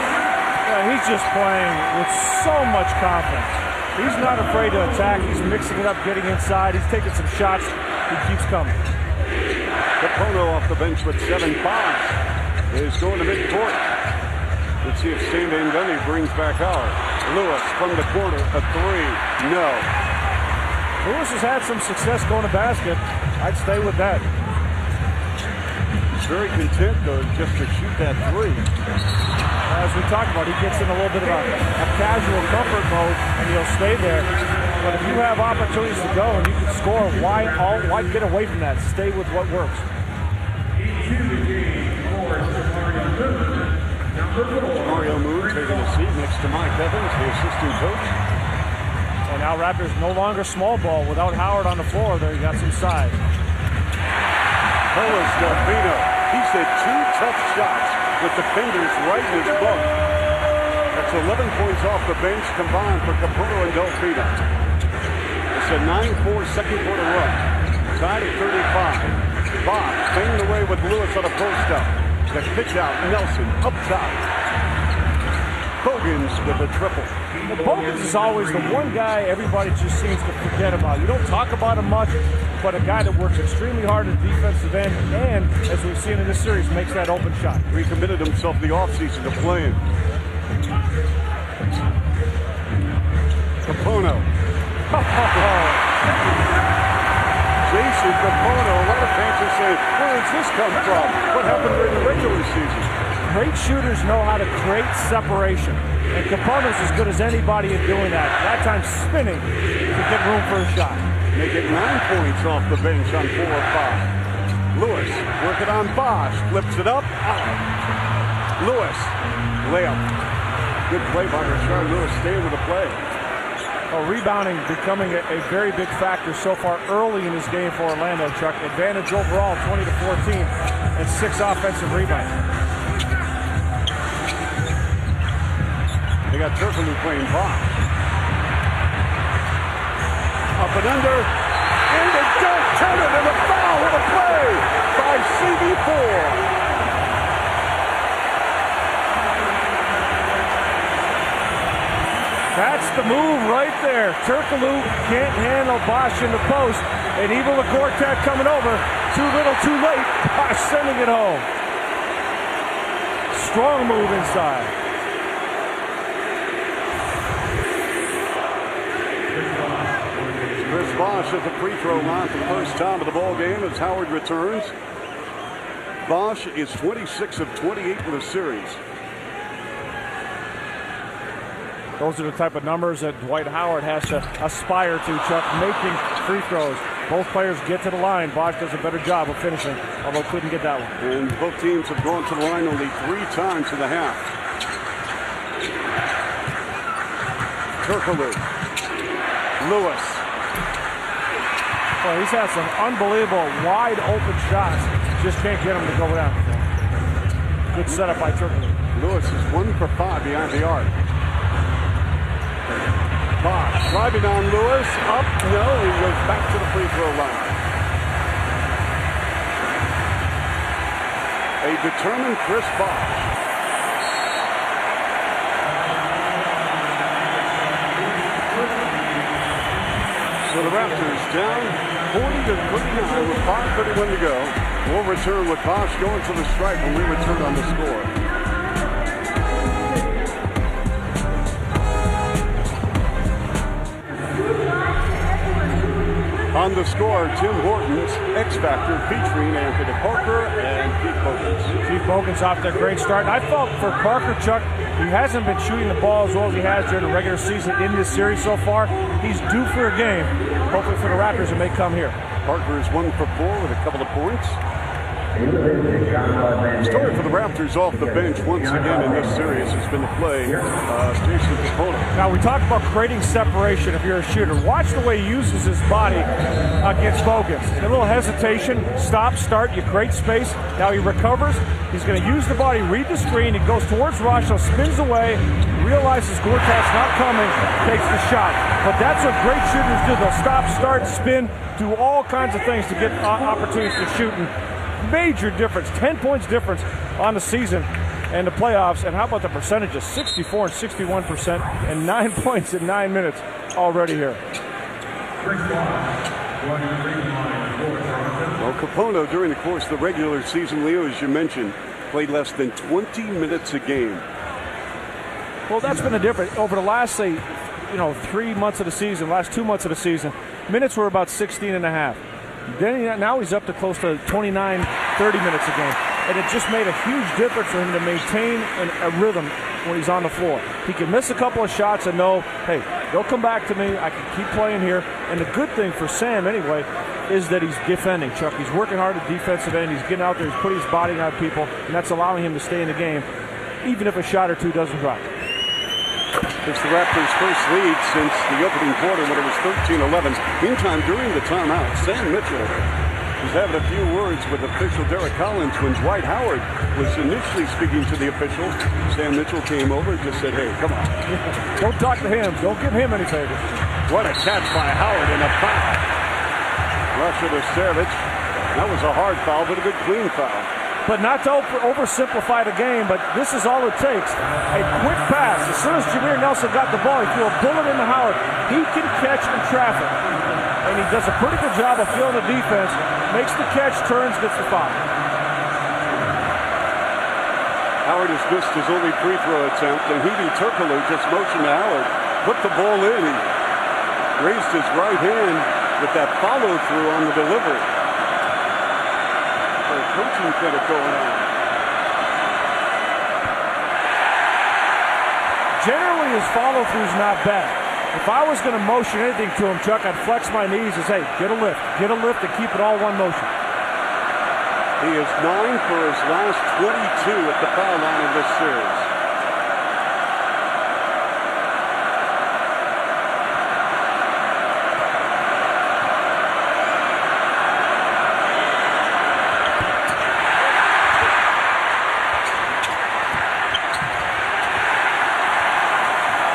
Yeah, he's just playing with so much confidence. He's not afraid to attack. He's mixing it up, getting inside. He's taking some shots. He keeps coming. Capono off the bench with 7 fouls. Is going to midcourt. Let's see if Stan Van Gundy brings back Howard. Lewis from the corner, a 3. No. Lewis has had some success going to basket. I'd stay with that. He's very content, though, just to shoot that 3. As we talked about, he gets in a little bit of a casual comfort mode, and he'll stay there. But if you have opportunities to go and you can score, why get away from that? Stay with what works. Mario Moon taking a seat next to Mike Evans, the assistant coach. And now Raptors no longer small ball. Without Howard on the floor there, you got some size. Carlos Delfino, he's had 2 tough shots with defenders right in his book. That's 11 points off the bench combined for Capono and Delfino. It's a 9-4 second quarter run. Tied at 35. Bob banging away with Lewis on a post-up. The pitch out, Nelson up top. Bogans with a triple. Well, Bogans is always the one guy everybody just seems to forget about. You don't talk about him much, but a guy that works extremely hard at the defensive end and, as we've seen in this series, makes that open shot. Recommitted himself the offseason to playing. Capono. Jason Capono, a lot of fans are saying, where does this come from? What happened during the regular season? Great shooters know how to create separation. And Capono's as good as anybody at doing that. That time spinning to get room for a shot. They get 9 points off the bench on 4 of 5. Lewis working on Bosch. Flips it up. Out. Lewis. Layup. Good play by Rashard Lewis. Staying with the play. Rebounding becoming a very big factor so far early in this game for Orlando, Chuck. Advantage overall, 20-14, and 6 offensive rebounds. They got Turkoglu playing Bosch. Up and under. And they don't turn it, and a foul with a play by CB4. That's the move right there. Turkoglu can't handle Bosch in the post. And even with Gortat coming over, too little, too late. Bosch sending it home. Strong move inside. Chris Bosch at the free throw line for the first time of the ball game as Howard returns. Bosch is 26 of 28 in the series. Those are the type of numbers that Dwight Howard has to aspire to, Chuck, making free throws. Both players get to the line. Bosch does a better job of finishing, although couldn't get that one. And both teams have gone to the line only 3 times in the half. Turkoglu. Lewis. Well, he's had some unbelievable wide open shots. Just can't get him to go down. Good setup by Turkoglu. Lewis is 1 for 5 behind the arc. Bosch driving on Lewis. Up, no, he goes back to the free throw line. A determined Chris Bosch. So the Raptors down 40-39 with 5:31 to go. We'll return with Bosch going to the strike when we return on the score. On the score, Tim Hortons X Factor featuring Anthony Parker and Pete Bogans. Pete Bogans off to a great start. I felt for Parker, Chuck, he hasn't been shooting the ball as well as he has during the regular season in this series so far. He's due for a game. Hopefully for the Raptors, it may come here. Parker is 1 for 4 with a couple of points. Story for the Raptors off the bench once again in this series has been to play Jason Capona. Now, we talked about creating separation if you're a shooter. Watch the way he uses his body against Bogus. A little hesitation, stop, start, you create space. Now he recovers. He's going to use the body, read the screen. He goes towards Rasho, spins away, realizes Gortat's not coming, takes the shot. But that's what great shooters do. They'll stop, start, spin, do all kinds of things to get opportunities to shoot. And major difference, 10 points difference on the season and the playoffs. And how about the percentages? 64 and 61% and 9 points in 9 minutes already here. Well, Capona, during the course of the regular season, Leo, as you mentioned, played less than 20 minutes a game. Well, that's been a difference. Over the last, say, 3 months of the season, last 2 months of the season, minutes were about 16 and a half. Then now he's up to close to 29, 30 minutes a game. And it just made a huge difference for him to maintain a rhythm when he's on the floor. He can miss a couple of shots and know, hey, they'll come back to me. I can keep playing here. And the good thing for Sam, anyway, is that he's defending, Chuck. He's working hard at defensive end. He's getting out there. He's putting his body on people. And that's allowing him to stay in the game, even if a shot or two doesn't drop. It's the Raptors' first lead since the opening quarter when it was 13-11. Meantime, during the timeout, Sam Mitchell was having a few words with official Derek Collins when Dwight Howard was initially speaking to the official. Sam Mitchell came over and just said, hey, come on. Don't talk to him. Don't give him any favors. What a catch by Howard and a foul. Russia to Savage. That was a hard foul, but a good clean foul. But not to oversimplify the game, but this is all it takes. A quick pass. As soon as Jameer Nelson got the ball, he threw a bullet into Howard. He can catch in traffic. And he does a pretty good job of feeling the defense. Makes the catch, turns, gets the foul. Howard has missed his only free throw attempt, and Hebe Turkoglu just motioned to Howard. Put the ball in. He raised his right hand with that follow-through on the delivery. Coaching credit going on. Generally, his follow-through's not bad. If I was going to motion anything to him, Chuck, I'd flex my knees and say, get a lift and keep it all one motion. He is 9 for his last 22 at the foul line in this series.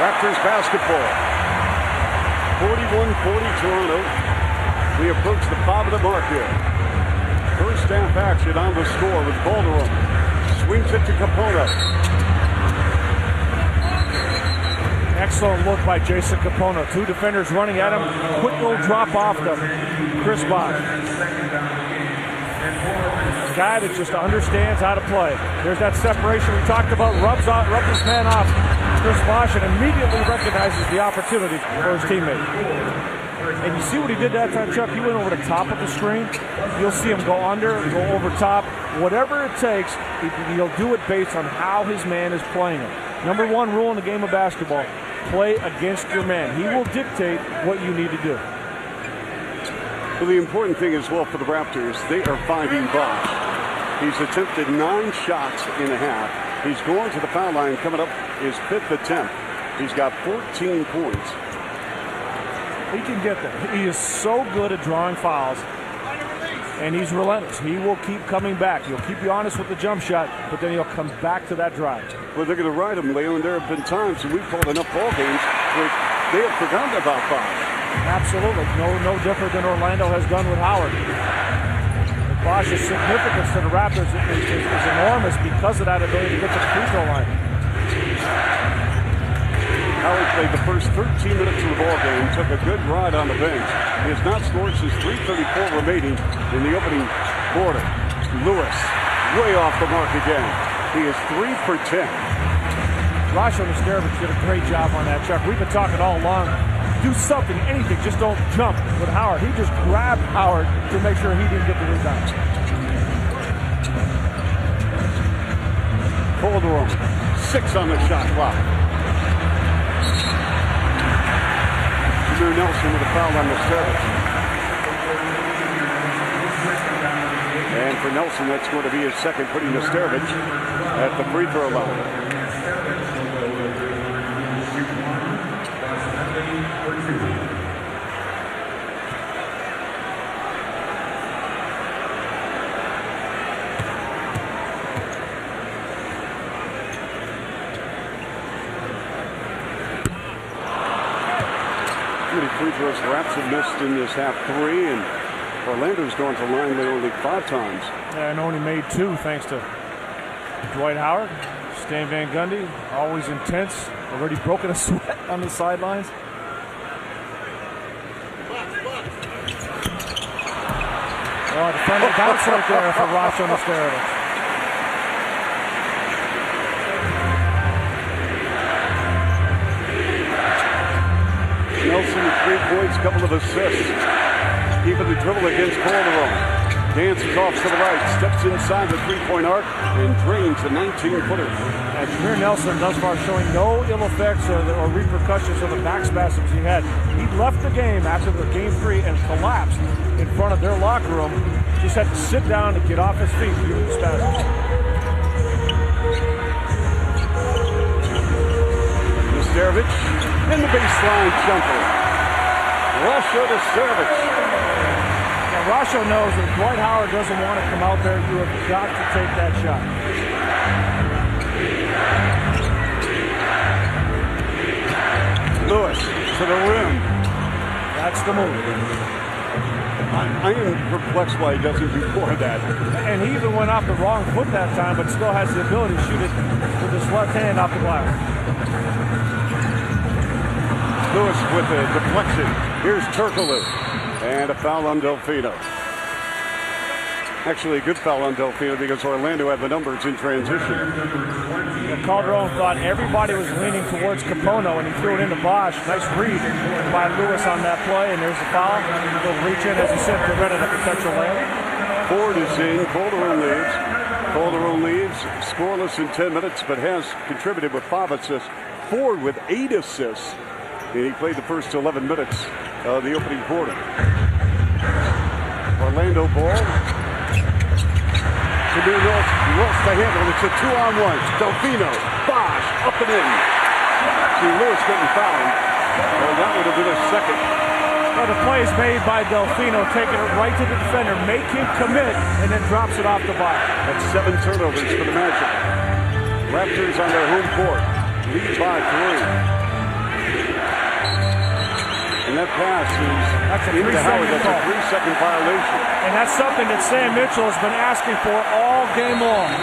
Raptors basketball. 41-40 Toronto. We approach the 5-minute mark here. First half action on the score with Balderon. Swings it to Capona. Excellent look by Jason Capona. Two defenders running at him. Quick little drop off to Chris Bosh. A guy that just understands how to play. There's that separation we talked about. Rubs his man off. Chris Bosh and immediately recognizes the opportunity for his teammate. And you see what he did that time, Chuck? He went over the top of the screen. You'll see him go under, go over top. Whatever it takes, he'll do it based on how his man is playing it. Number one rule in the game of basketball, play against your man. He will dictate what you need to do. Well, the important thing as well for the Raptors, they are finding Bosh. He's attempted 9 shots in a half. He's going to the foul line, coming up his 5th attempt. He's got 14 points. He can get there. He is so good at drawing fouls, and he's relentless. He will keep coming back. He'll keep you honest with the jump shot, but then he'll come back to that drive. Well, they're going to ride him, Leo, and there have been times, and we've called enough ball games where they have forgotten about fouls. Absolutely. No different than Orlando has done with Howard. Bosh's significance to the Raptors is enormous because of that ability to get to the free throw line. Howard played the first 13 minutes of the ball game, took a good ride on the bench. He has not scored since 3:34 remaining in the opening quarter. Lewis, way off the mark again. He is 3 for 10. Rasho Nesterovic did a great job on that, Chuck. We've been talking all along. Do something, anything, just don't jump with Howard. He just grabbed Howard to make sure he didn't get the rebound. Calderon, 6 on the shot clock. Jameer Nelson with a foul on the service. And for Nelson. That's going to be his second, putting Nesterovic at the free throw line. Free throws Raps have missed in this half three, and Orlando's gone to line literally 5 times. Yeah, and only made 2 thanks to Dwight Howard. Stan Van Gundy, always intense, already broken a sweat on the sidelines. Oh, the friendly bounce right there for Rasho Nesterovic. Nelson, 3 points, couple of assists. Keeping the dribble against Calderon. Dances off to the right, steps inside the 3-point arc, and drains a 19-footer. And Jameer Nelson thus far showing no ill effects or repercussions of the back spasms he had. He left the game after the game 3 and collapsed in front of their locker room. Just had to sit down and get off his feet due to the spasms. Nesterovic in the baseline jumper. Rasho Nesterovic. Now Rasho knows that if Dwight Howard doesn't want to come out there, you have got to take that shot. Lewis to the rim. That's the move. I am perplexed why he doesn't before that. And he even went off the wrong foot that time, but still has the ability to shoot it with his left hand off the glass. Lewis with a deflection. Here's Turkoglu. And a foul on Delfino. Actually, a good foul on Delfino because Orlando had the numbers in transition. Calderon thought everybody was leaning towards Capono, and he threw it into Bosch. Nice read by Lewis on that play, and there's the foul. He'll reach in, as he said, to prevent a potential layup. Ford is in. Calderon leaves. Calderon leaves. Scoreless in 10 minutes, but has contributed with 5 assists. Ford with 8 assists. And he played the first 11 minutes of the opening quarter. Orlando ball. Jameer Nelson lost the handle. It's a 2-on-1. Delfino, Bosch, up and in. See Lewis getting fouled. Well, that would have been a second. Well, the play is made by Delfino, taking it right to the defender, make him commit, and then drops it off the box. That's 7 turnovers for the Magic. Raptors on their home court. Lead by 3. And that pass is into Howard. That's a 3-second violation. And that's something that Sam Mitchell has been asking for all game long.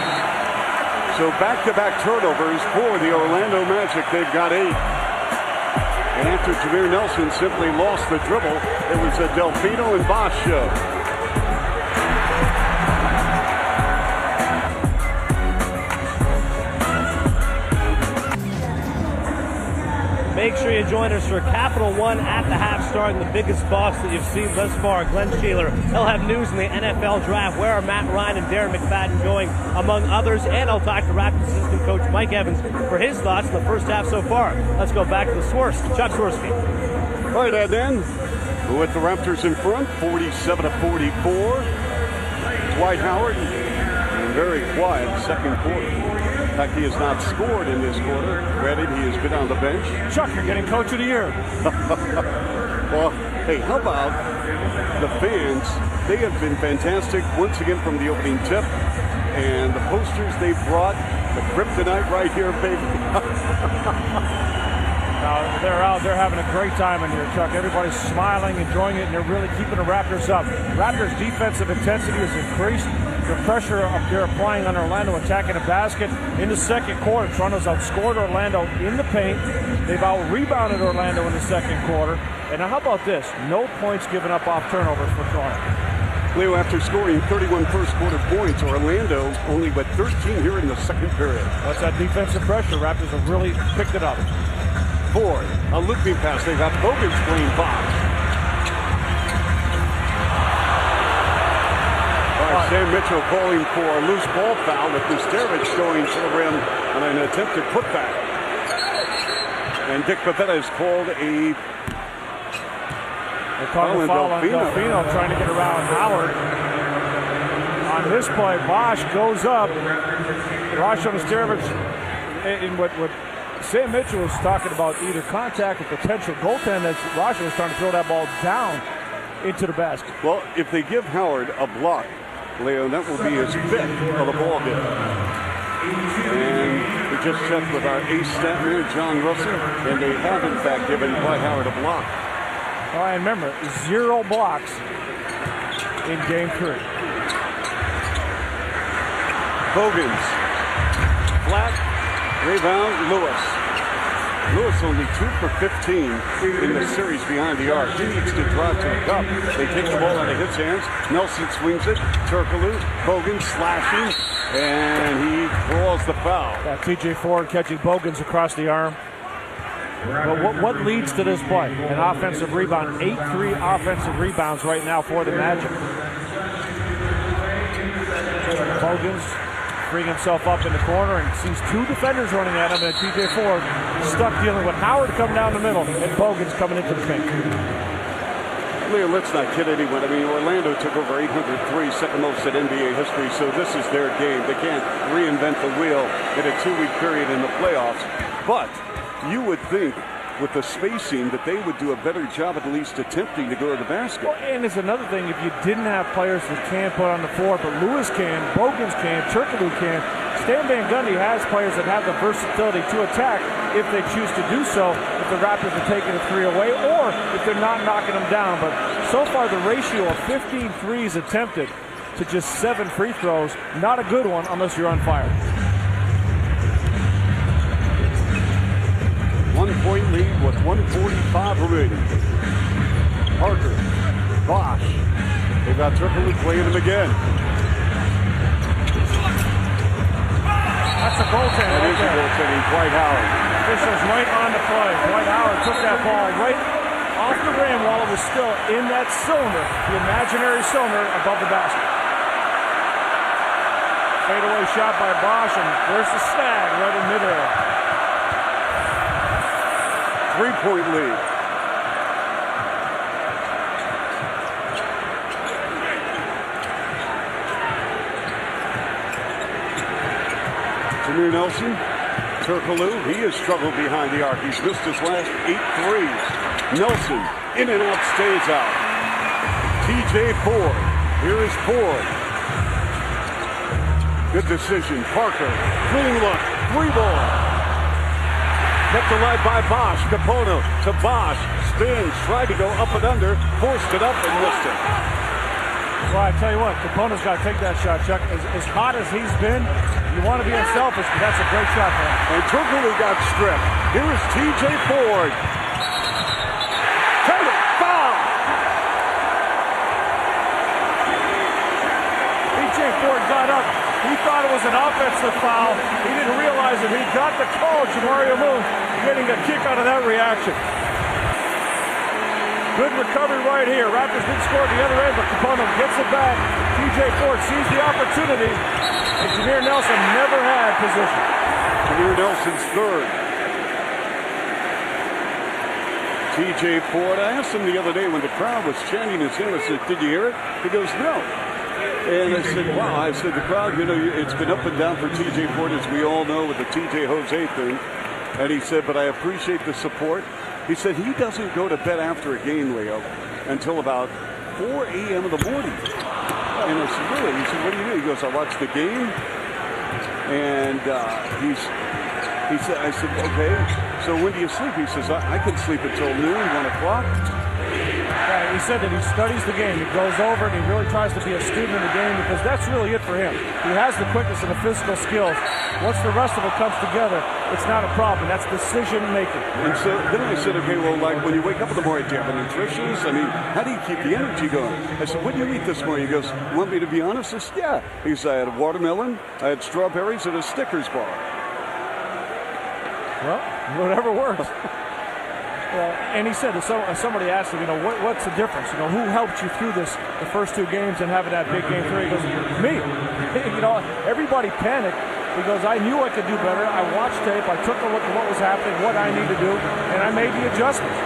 So back-to-back turnovers for the Orlando Magic. They've got 8. And after Jameer Nelson simply lost the dribble, it was a Delfino and Bosch show. Make sure you join us for Capital One at the half, starring the biggest boss that you've seen thus far, Glenn Sheeler. He'll have news in the NFL draft. Where are Matt Ryan and Darren McFadden going, among others? And I'll talk to Raptors assistant coach Mike Evans for his thoughts in the first half so far. Let's go back to the source, Chuck Swirsky. All right, then, with the Raptors in front, 47-44. Dwight Howard, very quiet second quarter. In fact, he has not scored in this quarter. Granted, he has been on the bench. Chuck, you're getting Coach of the Year. Well, hey, how about the fans? They have been fantastic once again from the opening tip. And the posters they brought, the kryptonite right here, baby. Now, they're out there having a great time in here, Chuck. Everybody's smiling, enjoying it, and they're really keeping the Raptors up. Raptors' defensive intensity has increased. The pressure up there applying on Orlando, attacking the basket. In the second quarter, Toronto's outscored Orlando in the paint. They've out-rebounded Orlando in the second quarter. And now how about this? No points given up off turnovers for Toronto. Leo, after scoring 31 first-quarter points, Orlando only with 13 here in the second period. What's that defensive pressure? Raptors have really picked it up. Ford, a looping pass. They got Bogans playing Bosch. Sam Mitchell calling for a loose ball foul with Nesterovic going to the rim on an attempted putback. And Dick Pavetta has called a foul on Delfino, trying to get around Howard on on this play, Bosch goes up. Bosch on the steerage. And what Sam Mitchell was talking about, either contact or potential goaltend, as Rasha was trying to throw that ball down into the basket. Well, if they give Howard a block, Leo, that will be his 5th of the ball game. And we just checked with our ace stat man, John Russell, and they have, in fact, given Dwight Howard a block. Oh, and remember, 0 blocks in Game 3. Bogans. Flat. Rebound, Lewis. Lewis only 2 for 15 in the series behind the arc. He needs to drive to the cup. They take the ball out of his hands. Nelson swings it. Turkoglu. Bogans slashing. And he draws the foul. Yeah, TJ Ford catching Bogans across the arm. But what leads to this play? An offensive rebound. 8-3 offensive rebounds right now for the Magic. Bogans freeing himself up in the corner and sees 2 defenders running at him, and TJ Ford stuck dealing with Howard coming down the middle and Bogans coming into the paint. Leo, let's not kid anyone. I mean, Orlando took over 803, second most in NBA history, so this is their game. They can't reinvent the wheel in a 2-week period in the playoffs. But you would think with the spacing that they would do a better job at least attempting to go to the basket. Well, and it's another thing, if you didn't have players that can put on the floor, but Lewis can, Bogans can, Turkoglu can, Stan Van Gundy has players that have the versatility to attack if they choose to do so, if the Raptors are taking a 3 away or if they're not knocking them down. But so far the ratio of 15 threes attempted to just 7 free throws, not a good one unless you're on fire. 1-point lead with 1:45 remaining. Parker, Bosch. They've got Turkoglu playing him again. That's a goaltending. That is a goaltending. Dwight Howard. Officials right on the play. Dwight Howard took that ball right off the rim while it was still in that cylinder, the imaginary cylinder above the basket. Fadeaway shot by Bosch, and there's the snag right in midair. 3-point lead. Jameer Nelson, Turkoglu, he has struggled behind the arc. He's missed his last 8 threes. Nelson, in and out, stays out. TJ Ford, here is Ford. Good decision. Parker, clean look, 3-ball. Kept alive by Bosch. Capono to Bosch. Spins, tried to go up and under, forced it up and missed it. Well, I tell you what, Capone's got to take that shot, Chuck. As hot as he's been, you want to be unselfish, but that's a great shot for him. And Turkoglu got stripped. Here is TJ Ford. Turn it, foul! TJ Ford got up. He thought it was an offensive foul. He didn't realize it. He got the call. Jamario Moon getting a kick out of that reaction. Good recovery right here. Raptors didn't score at the other end, but Capono gets it back. TJ Ford sees the opportunity, and Jameer Nelson never had position. Jameer Nelson's third. TJ Ford, I asked him the other day when the crowd was chanting his name, I said, did you hear it? He goes, no. And I said, wow. I said, the crowd, you know, it's been up and down for TJ Ford, as we all know, with the TJ Jose thing. And he said, but I appreciate the support. He said he doesn't go to bed after a game, Leo, until about 4 a.m. in the morning. And I said, really? He said, what do you do? He goes, I watch the game. And he said, I said, okay, so when do you sleep? He says, I can sleep until noon, 1 o'clock. He said that he studies the game. He goes over and he really tries to be a student of the game because that's really it for him. He has the quickness and the physical skills. Once the rest of it comes together, it's not a problem. That's decision making. And so then I said, okay, well, like when you wake up in the morning, do you have a nutritionist? I mean, how do you keep the energy going? I said, what do you eat this morning? He goes, you want me to be honest? I said, yeah. He said, I had a watermelon, I had strawberries, and a Snickers bar. Well, whatever works. And he said, somebody asked him, you know, what's the difference? You know, who helped you through this, the first 2 games and having that big game 3? He goes, me. You know, everybody panicked. He goes, I knew I could do better. I watched tape. I took a look at what was happening, what I need to do, and I made the adjustments.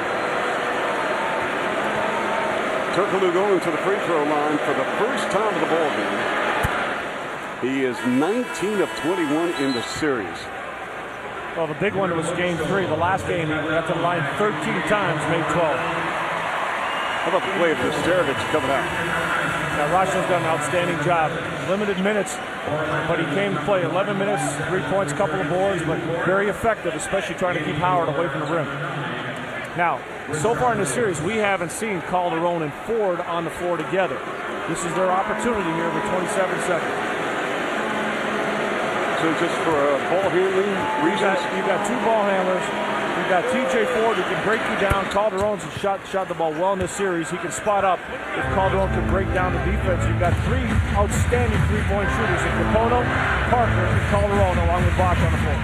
Turkoglu going to the free throw line for the first time of the ball game. He is 19 of 21 in the series. Well, the big one was game 3. The last game, he got to the line 13 times, made 12. How about the play of Starovich coming out? Now, Rasho's done an outstanding job. Limited minutes, but he came to play 11 minutes, 3 points, couple of boards, but very effective, especially trying to keep Howard away from the rim. Now, so far in the series, we haven't seen Calderon and Ford on the floor together. This is their opportunity here with 27 seconds. So just for ball handling reasons? You've got 2 ball handlers. You've got TJ Ford who can break you down. Calderon's shot the ball well in this series. He can spot up if Calderon can break down the defense. You've got 3 outstanding three-point shooters in Capono, Parker, and Calderon, along with Bosch on the floor.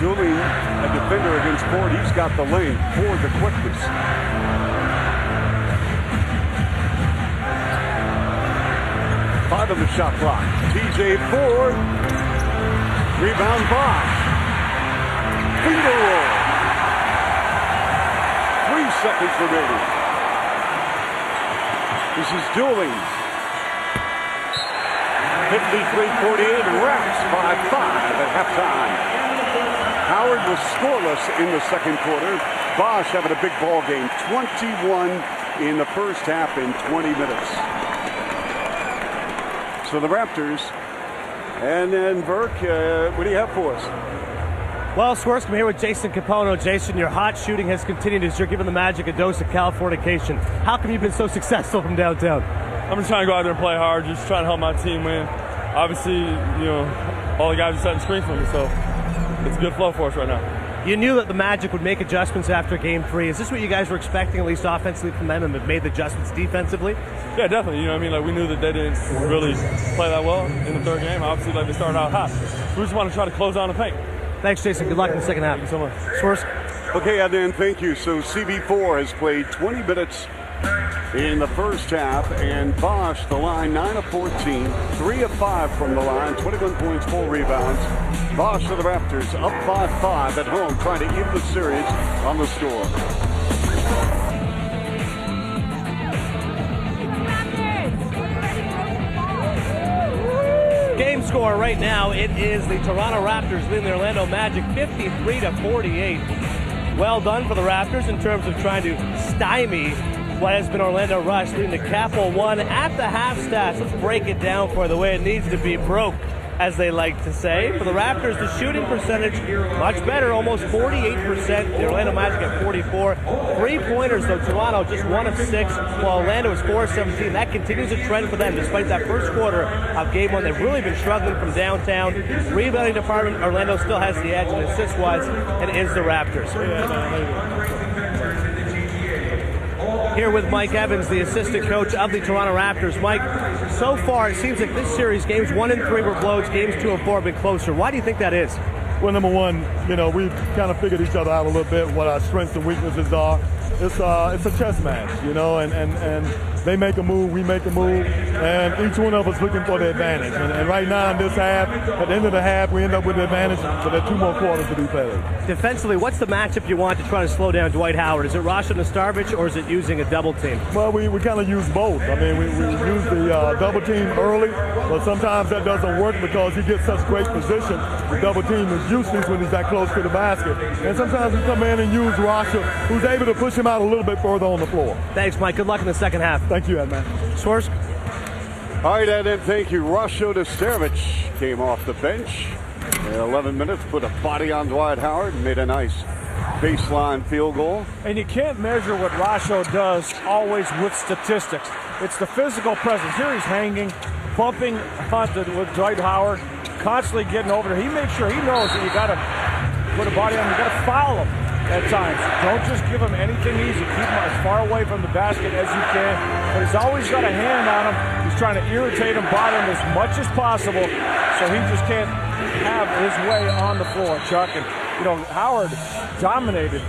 Dooley, a defender against Ford, he's got the lane. Ford, the quickness. 5 on the shot clock. TJ Ford. Rebound Bosch. Finger roll. 3 seconds remaining. This is Dooley. 53-48, Raps by 5 at halftime. Howard was scoreless in the second quarter. Bosch having a big ball game. 21 in the first half in 20 minutes. So the Raptors. And then Burke, what do you have for us? Well, Swirsky, I'm here with Jason Capono. Jason, your hot shooting has continued as you're giving the Magic a dose of Californication. How come you've been so successful from downtown? I'm just trying to go out there and play hard, just trying to help my team win. Obviously, you know, all the guys are setting screen for me, so it's a good flow for us right now. You knew that the Magic would make adjustments after Game 3. Is this what you guys were expecting, at least offensively from them, and have made the adjustments defensively? Yeah, definitely. You know what I mean? Like, we knew that they didn't really play that well in the third game. Obviously, like, they started out hot. We just want to try to close down the paint. Thanks, Jason. Good luck in the second half. Thank you so much. Swirsky. Okay, Adnan, thank you. So CB4 has played 20 minutes in the first half, and Bosch, the line, 9 of 14, 3 of 5 from the line, 21 points, 4 rebounds. Bosch of the Raptors up 5-5 at home, trying to end the series on the score. Game score right now, it is the Toronto Raptors leading the Orlando Magic 53-48. Well done for the Raptors in terms of trying to stymie what has been Orlando Rush, leading to Capo 1 at the half stats. Let's break it down for the way it needs to be broke, as they like to say. For the Raptors, the shooting percentage much better, almost 48%. The Orlando Magic at 44. 3-pointers, though, Toronto just 1 of 6, while Orlando is 4 of 17. That continues a trend for them, despite that first quarter of Game 1. They've really been struggling from downtown. Rebounding department, Orlando still has the edge, and assist-wise, it is the Raptors. Here with Mike Evans, the assistant coach of the Toronto Raptors. Mike, so far it seems like this series, games 1 and 3 were blowouts, games 2 and 4 have been closer. Why do you think that is? Well, number one, you know, we've kind of figured each other out a little bit, what our strengths and weaknesses are. It's a chess match, you know, and they make a move, we make a move, and each one of us looking for the advantage. And right now in this half, at the end of the half, we end up with the advantage, but there are 2 more quarters to be played. Defensively, what's the matchup you want to try to slow down Dwight Howard? Is it Rasha Nestarovic, or is it using a double team? Well, we kind of use both. I mean, we use the double team early, but sometimes that doesn't work because he gets such great position. The double team is useless when he's that close to the basket. And sometimes we come in and use Rasha, who's able to push him out a little bit further on the floor. Thanks, Mike. Good luck in the second half. Thank you, Edman. Source. All right, Ed, thank you. Rasho Nestarovic came off the bench. In 11 minutes, put a body on Dwight Howard and made a nice baseline field goal. And you can't measure what Rasho does always with statistics. It's the physical presence. Here he's hanging, bumping with Dwight Howard, constantly getting over there. He makes sure he knows that you got to put a body on him. You got to foul him at times. Don't just give him anything easy. Keep him as far away from the basket as you can. But he's always got a hand on him. He's trying to irritate him, bother him as much as possible, so he just can't have his way on the floor, Chuck. And, you know, Howard dominated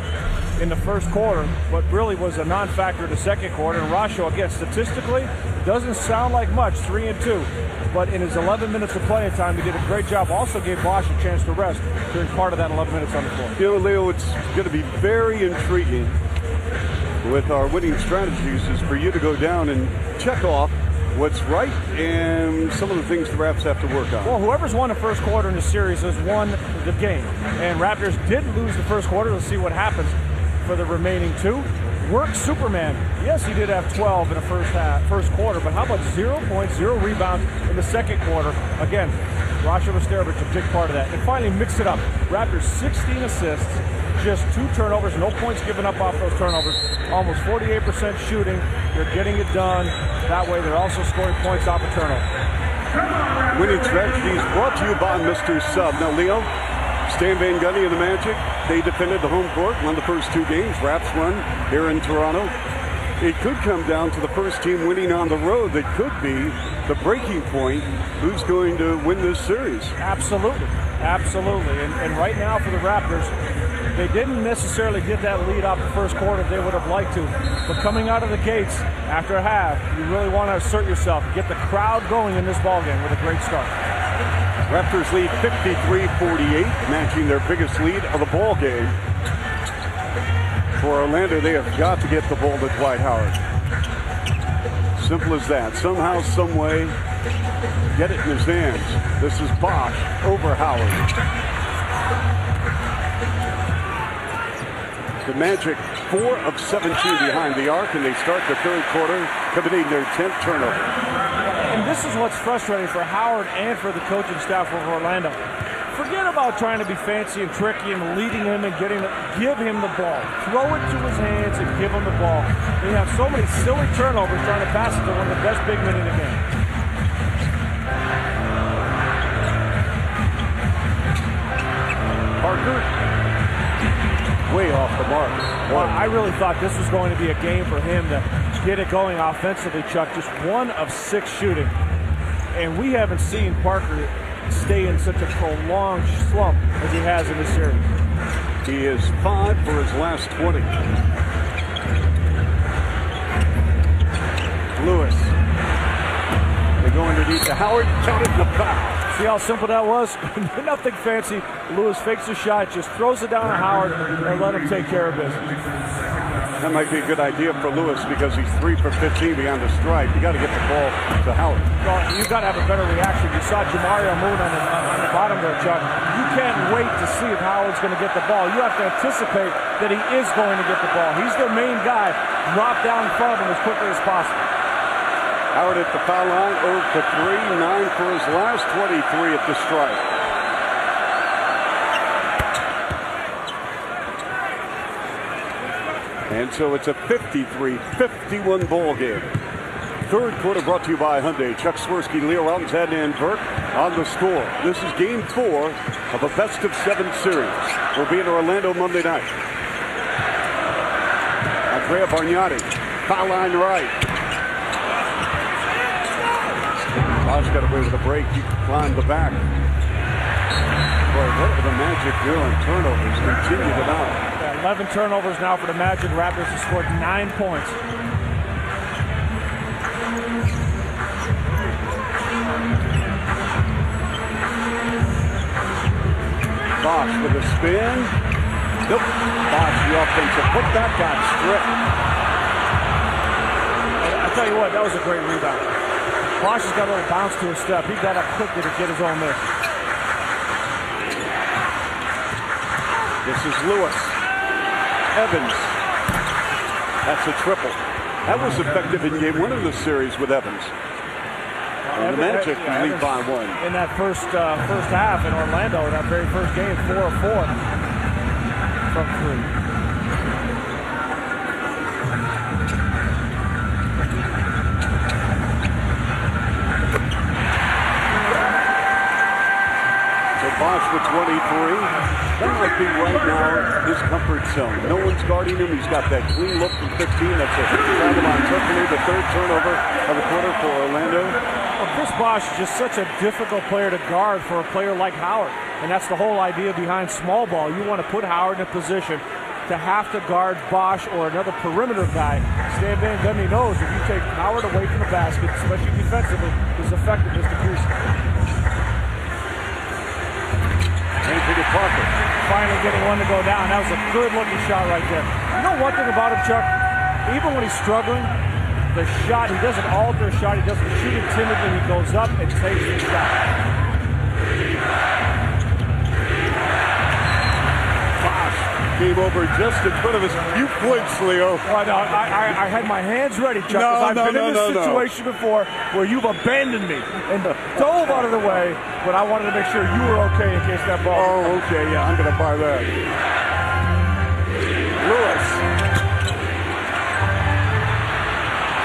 in the first quarter, but really was a non-factor in the second quarter. And Rasho, again, statistically, doesn't sound like much, 3 and 2. But in his 11 minutes of playing time, he did a great job. Also gave Bosch a chance to rest during part of that 11 minutes on the floor. You know, Leo, it's going to be very intriguing with our winning strategies is for you to go down and check off what's right and some of the things the Raps have to work on. Well, whoever's won the first quarter in the series has won the game. And Raptors did lose the first quarter. Let's see what happens for the remaining two. Work Superman. Yes, he did have 12 in the first quarter, but how about 0 points, 0 rebounds in the second quarter? Again, Rasha Vasterovic, a big part of that. And finally, mix it up. Raptors 16 assists, just 2 turnovers, no points given up off those turnovers. Almost 48% shooting. They're getting it done. That way, they're also scoring points off a turnover. Winning strategies brought to you by Mr. Sub. Now, Leo, Stan Van Gundy and the Magic, they defended the home court, won the first 2 games. Raps won here in Toronto. It could come down to the first team winning on the road. That could be the breaking point. Who's going to win this series? Absolutely. Absolutely. And right now for the Raptors, they didn't necessarily get that lead off the first quarter they would have liked to. But coming out of the gates after a half, you really want to assert yourself, get the crowd going in this ballgame with a great start. Raptors lead 53-48, matching their biggest lead of the ball game. For Orlando, they have got to get the ball to Dwight Howard. Simple as that. Somehow, some way, get it in his hands. This is Bosch over Howard. The Magic 4 of 17 behind the arc, and they start the third quarter committing their 10th turnover. And this is what's frustrating for Howard and for the coaching staff of Orlando. Forget about trying to be fancy and tricky and leading him and give him the ball. Throw it to his hands and give him the ball. They have so many silly turnovers trying to pass it to one of the best big men in the game. Parker, way off the mark. Well, I really thought this was going to be a game for him to get it going offensively, Chuck. Just 1 of 6 shooting. And we haven't seen Parker stay in such a prolonged slump as he has in this series. He is 5 for his last 20. Lewis. They go underneath to Howard, counted the foul. See how simple that was? Nothing fancy. Lewis fakes a shot, just throws it down to Howard, and let him take care of business. That might be a good idea for Lewis because he's 3 for 15 beyond the stripe. You got to get the ball to Howard. Well, you've got to have a better reaction. You saw Jamario Moon on the bottom there, Chuck. You can't wait to see if Howard's going to get the ball. You have to anticipate that he is going to get the ball. He's their main guy. Drop down in front of him as quickly as possible. Howard at the foul line, 0 for 3, 9 for his last 23 at the stripe. And so it's a 53-51 ball game. Third quarter brought to you by Hyundai. Chuck Swirsky, Leo Routens, and Burke on the score. This is game 4 of a best-of-7 series. We'll be in Orlando Monday night. Andrea Bargnani, foul line right. Bosch got away with a break. He climbed the back. Boy, what are the Magic doing? Turnovers continue to mount. 11 turnovers now for the Magic. Raptors have scored 9 points. Bosch with a spin. Nope. Bosch, the offensive putback, got stripped. I tell you what, that was a great rebound. Bosch has got a little bounce to his step. He got up quickly to get his own miss. This is Lewis. Evans. That's a triple. That was effective in game 1 of the series with Evans. And the Magic lead by 1. In that first half in Orlando, that very first game, 4 of 4 from 3. Bosch with 23. That might be right now his comfort zone. No one's guarding him. He's got that clean look from 15. That's a travel on certainly the 3rd turnover of the quarter for Orlando. Well, Chris Bosch is just such a difficult player to guard for a player like Howard. And that's the whole idea behind small ball. You want to put Howard in a position to have to guard Bosch or another perimeter guy. Stan Van Gundy knows if you take Howard away from the basket, especially defensively, his effectiveness decreases. Parker. Finally getting one to go down. That was a good-looking shot right there. You know one thing about him, Chuck? Even when he's struggling, the shot. He doesn't alter a shot. He doesn't shoot it timidly. He goes up and takes the shot. Bosch came over just in front of us. You flinched, Leo. Oh, no, I had my hands ready, Chuck, because I've been in this situation before where you've abandoned me and dove out of the way, but I wanted to make sure you were okay in case that ball. Oh, okay, yeah, I'm going to buy that. Lewis.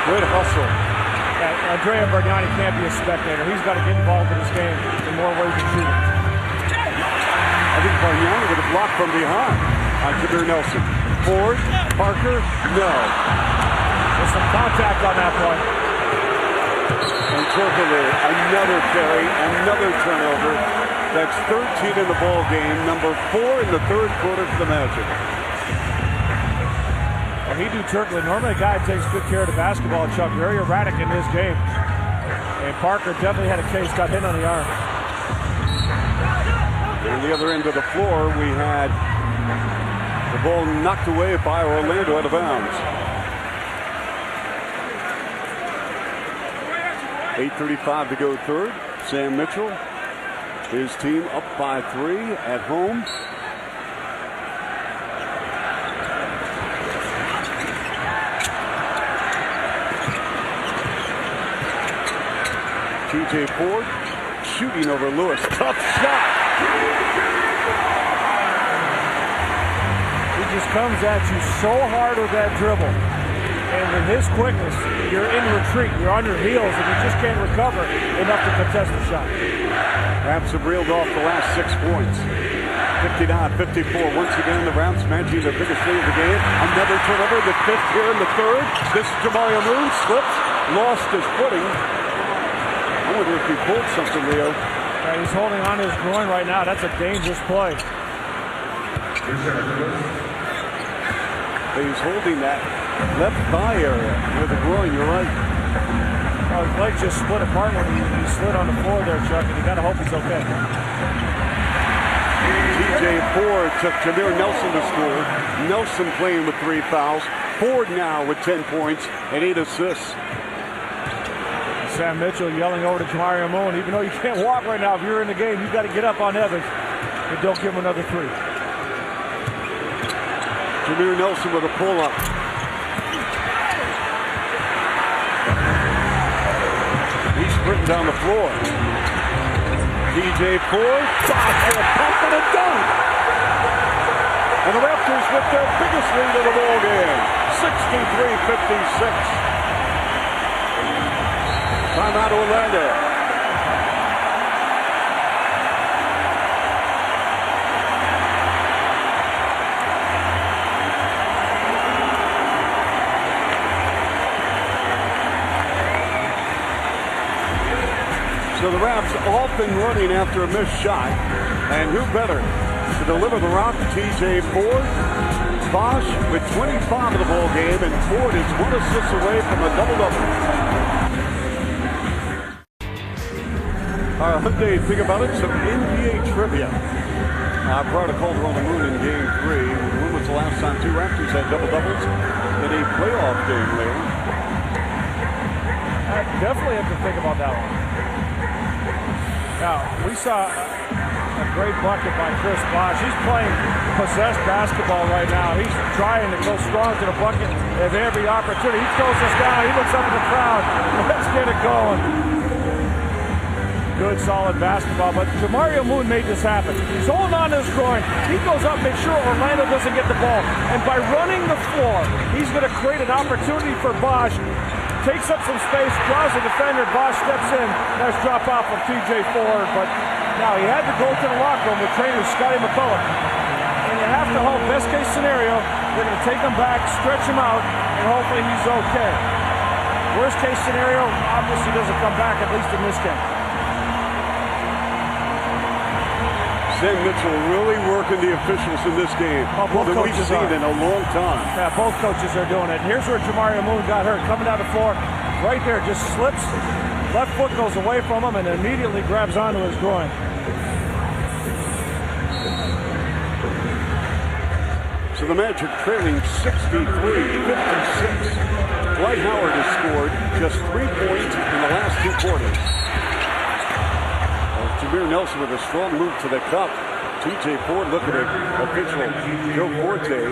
Good hustle. Andrea Bargnani can't be a spectator. He's got to get involved in this game in more ways than shooting. I think Bargnani with a block from behind on Jameer Nelson. Ford, Parker, no. There's some contact on that play. And Turkoglu, another carry, another turnover. That's 13 in the ball game. Number 4 in the third quarter for the Magic. Well, he do Turkoglu. Normally a guy takes good care of the basketball, Chuck. Very erratic in this game. And Parker definitely had a case, got hit on the arm. On the other end of the floor, we had the ball knocked away by Orlando out of bounds. 8:35 to go third. Sam Mitchell, his team up by 3 at home. TJ Ford shooting over Lewis. Tough shot. He just comes at you so hard with that dribble. And with his quickness, you're in retreat. You're on your heels, and you just can't recover enough to contest the shot. Raps have reeled off the last 6 points. 59-54. Once again, the Raps managing their biggest lead of the game. Another turnover, the 5th here in the 3rd. This is Jamario Moon, slipped, lost his footing. I wonder if he pulled something, Leo. He's holding on to his groin right now. That's a dangerous play. He's holding that left thigh area near the groin. You're right. Oh, his leg just split apart when he slid on the floor there, Chuck, and you got to hope he's okay. TJ Ford took Jameer Nelson to school. Nelson playing with 3 fouls. Ford now with 10 points and 8 assists. Sam Mitchell yelling over to Jamario Moon, even though you can't walk right now, if you're in the game, you've got to get up on Evans and don't give him another 3. Jameer Nelson with a pull-up. He's sprinting down the floor. TJ Ford, shot for a pump and a dunk. And the Raptors with their biggest lead of the ball game, 63-56. Timeout Orlando. So the Raps off and running after a missed shot. And who better to deliver the rock? TJ Ford. Bosch with 25 of the ball game, and Ford is 1 assist away from a double-double. Hyundai, think about it, some NBA trivia. Prior to Calder on the Moon in Game 3, when was the last time 2 Raptors had double-doubles in a playoff game, Larry? I definitely have to think about that one. Now, we saw a great bucket by Chris Bosch. He's playing possessed basketball right now. He's trying to go strong to the bucket at every opportunity. He throws us down. He looks up at the crowd. Let's get it going. Good, solid basketball, but Jamario Moon made this happen. He's holding on to his groin. He goes up, makes sure Orlando doesn't get the ball. And by running the floor, he's going to create an opportunity for Bosch. Takes up some space, draws a defender. Bosch steps in. Nice drop off of TJ Ford, but now he had to go to the locker room with trainer Scotty McCullough. And you have to hope, best case scenario, they're going to take him back, stretch him out, and hopefully he's okay. Worst case scenario, obviously doesn't come back, at least in this game. Sam Mitchell really working the officials in this game. More than we've seen in a long time. Yeah, both coaches are doing it. Here's where Jamario Moon got hurt. Coming down the floor, right there, just slips. Left foot goes away from him and immediately grabs onto his groin. So the Magic trailing 63-56. Dwight Howard has scored just 3 points in the last 2 quarters. Jameer Nelson with a strong move to the cup. TJ Ford looking at official Joe Forte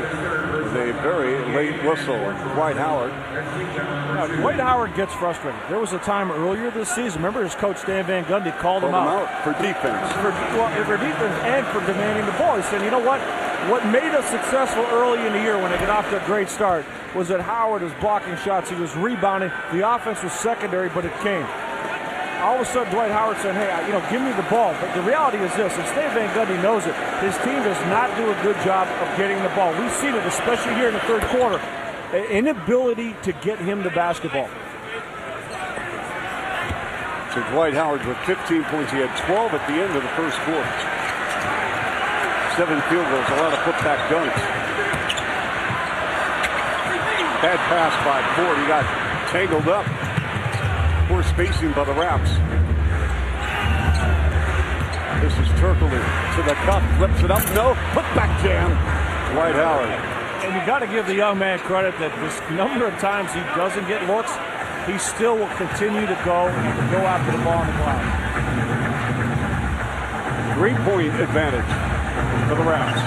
with a very late whistle. Dwight Howard. Now, Dwight Howard gets frustrated. There was a time earlier this season, remember his coach Dan Van Gundy called him out for defense. For defense and for demanding the ball. He said, you know what? What made us successful early in the year when they got off to a great start was that Howard was blocking shots. He was rebounding. The offense was secondary, but it came. All of a sudden, Dwight Howard said, hey, give me the ball. But the reality is this, and Stan Van Gundy knows it, his team does not do a good job of getting the ball. We've seen it, especially here in the third quarter, an inability to get him the basketball. So Dwight Howard with 15 points. He had 12 at the end of the first quarter. 7 field goals, a lot of putback dunks. Bad pass by Ford. He got tangled up. Poor spacing by the Raps. This is Turkoglu to the cup, flips it up. No, putback jam. Dwight Howard. And you got to give the young man credit that this number of times he doesn't get looks, he still will continue to go after the ball on the glass. 3-point advantage for the Raps.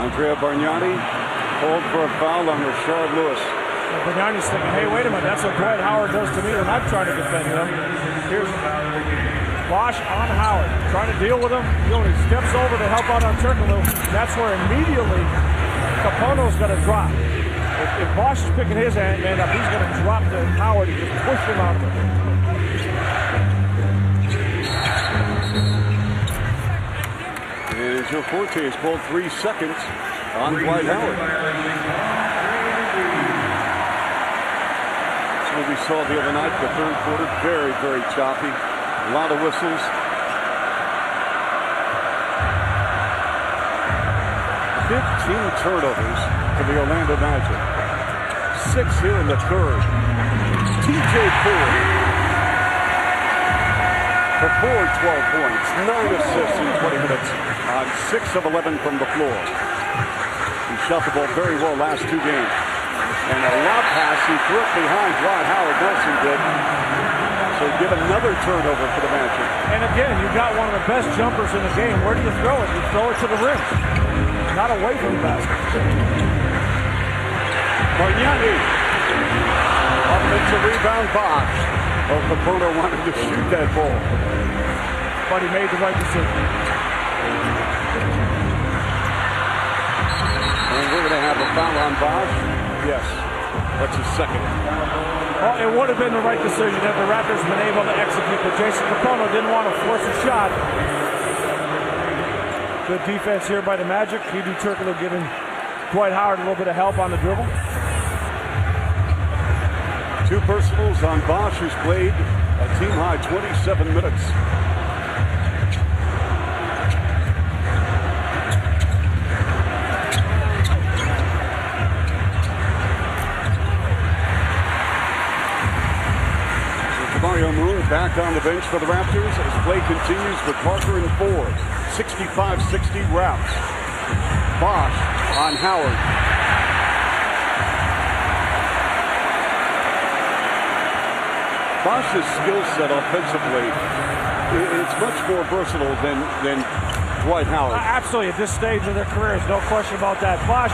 Andrea Bargnani called for a foul on Rashard Lewis. Bargnani's thinking, hey, wait a minute, that's what Dwight Howard does to me when I'm trying to defend him. Here's Bosch on Howard, trying to deal with him. He only steps over to help out on Turkoglu. That's where immediately Capone's going to drop. If Bosch is picking his man up, he's going to drop to Howard and just push him out there. And Joe Forte has pulled 3 seconds on Dwight Howard. That's what we saw the other night, the third quarter. Very, very choppy. A lot of whistles. 15 turnovers for the Orlando Magic. 6 here in the third. TJ Ford. For Ford, 12 points, 9 assists in 20 minutes on 6 of 11 from the floor. He shot the ball very well last 2 games. And a lob pass, he threw it behind Dwight Howard. Nelson did. So give another turnover for the Magic. And again, you got one of the best jumpers in the game. Where do you throw it? You throw it to the rim, not away from the basket. Bargnani. Offensive rebound, Bosch. Oh, Capono wanted to shoot that ball. But he made the right decision. And we're going to have a foul on Bosch. Yes, that's his second. Well, it would have been the right decision if the Raptors had been able to execute, but Jason Capono didn't want to force a shot. Good defense here by the Magic. P.D. Turkoglu giving Dwight Howard a little bit of help on the dribble. 2 personals on Bosch, who's played a team-high 27 minutes. Mario Moon back on the bench for the Raptors as play continues with Parker and Ford. 65-60 Raps. Bosch on Howard. Bosch's skill set offensively, it's much more versatile than Dwight Howard. Absolutely, at this stage of their careers, no question about that. Bosch,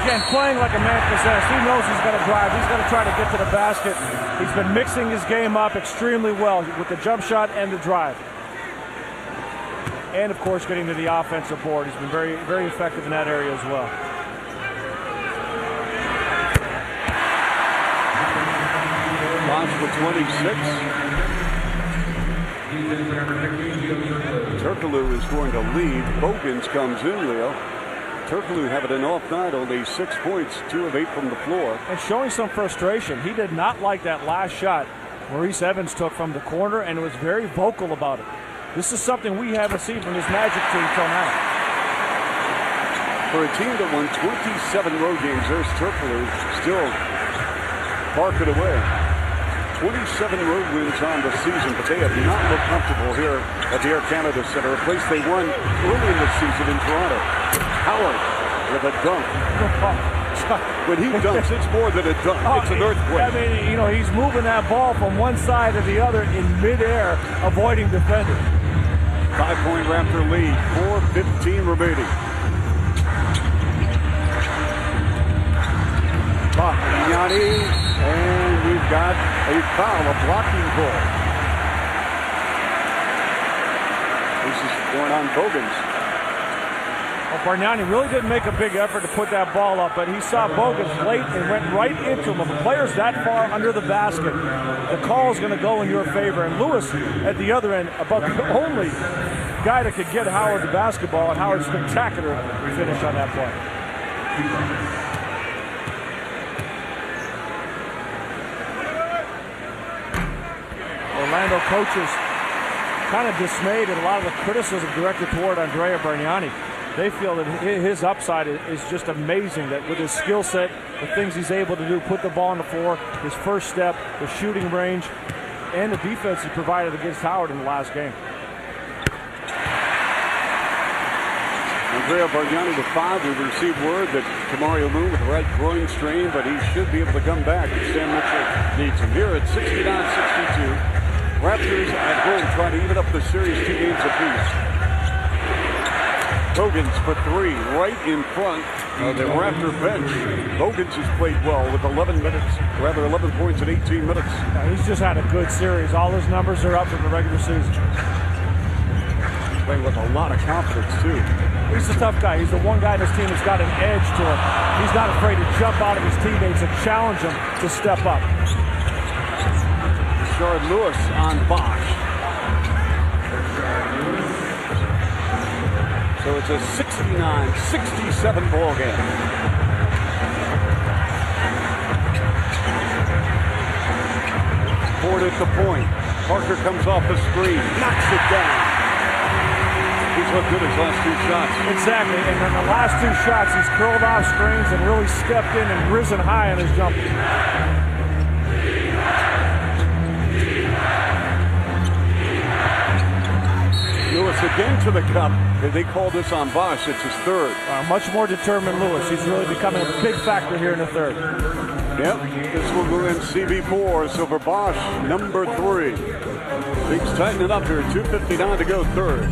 again, playing like a man possessed. He knows he's going to drive. He's going to try to get to the basket. He's been mixing his game up extremely well with the jump shot and the drive. And, of course, getting to the offensive board. He's been very, very effective in that area as well. Bosch with 26. Turkoglu is going to lead. Bogans comes in, Leo. Turkoglu having an off night, only 6 points, 2 of 8 from the floor. And showing some frustration. He did not like that last shot Maurice Evans took from the corner and was very vocal about it. This is something we haven't seen from this Magic team till now. For a team that won 27 road games, there's Turkoglu still barking away. 27 road wins on the season, but they have not looked comfortable here at the Air Canada Center, a place they won early in the season in Toronto. Howard with a dunk. When he dunks, it's more than a dunk. It's an earthquake. I mean, you know, he's moving that ball from one side to the other in midair, avoiding defenders. 5-point Raptor lead, 4:15 remaining. Yanni, and we've got a foul, a blocking call. This is going on Bogans. Well, Bargnani really didn't make a big effort to put that ball up, but he saw Bogans late and went right into him. If a player's that far under the basket, the call is going to go in your favor. And Lewis at the other end, about the only guy that could get Howard the basketball, and Howard's spectacular finish on that play. Orlando coaches kind of dismayed at a lot of the criticism directed toward Andrea Bargnani. They feel that his upside is just amazing, that with his skill set, the things he's able to do, put the ball on the floor, his first step, the shooting range, and the defense he provided against Howard in the last game. Andrea Bargnani with 5. We've received word that Kamario Moon with the right groin strain, but he should be able to come back if Sam Mitchell needs him. Here at 69-62, Raptors at home trying to even up the series 2 games apiece. Bogans for 3, right in front of the Raptor bench. Bogans has played well with 11 points in 18 minutes. He's just had a good series. All his numbers are up from the regular season. Playing with a lot of confidence, too. He's a tough guy. He's the one guy in his team that's got an edge to him. He's not afraid to jump out of his teammates and challenge them to step up. Rashard Lewis on Bosch. So it's a 69-67 ball game. Ford at the point. Parker comes off the screen, knocks it down. He's looked good his last 2 shots. Exactly, and in the last 2 shots, he's curled off screens and really stepped in and risen high on his jumper. Lewis again to the cup. They call this on Bosch. It's his 3rd. Much more determined Lewis. He's really becoming a big factor here in the 3rd. Yep, this will go in CB4. So for Bosch, number 3. Things tightening up here. 2:59 to go, 3rd.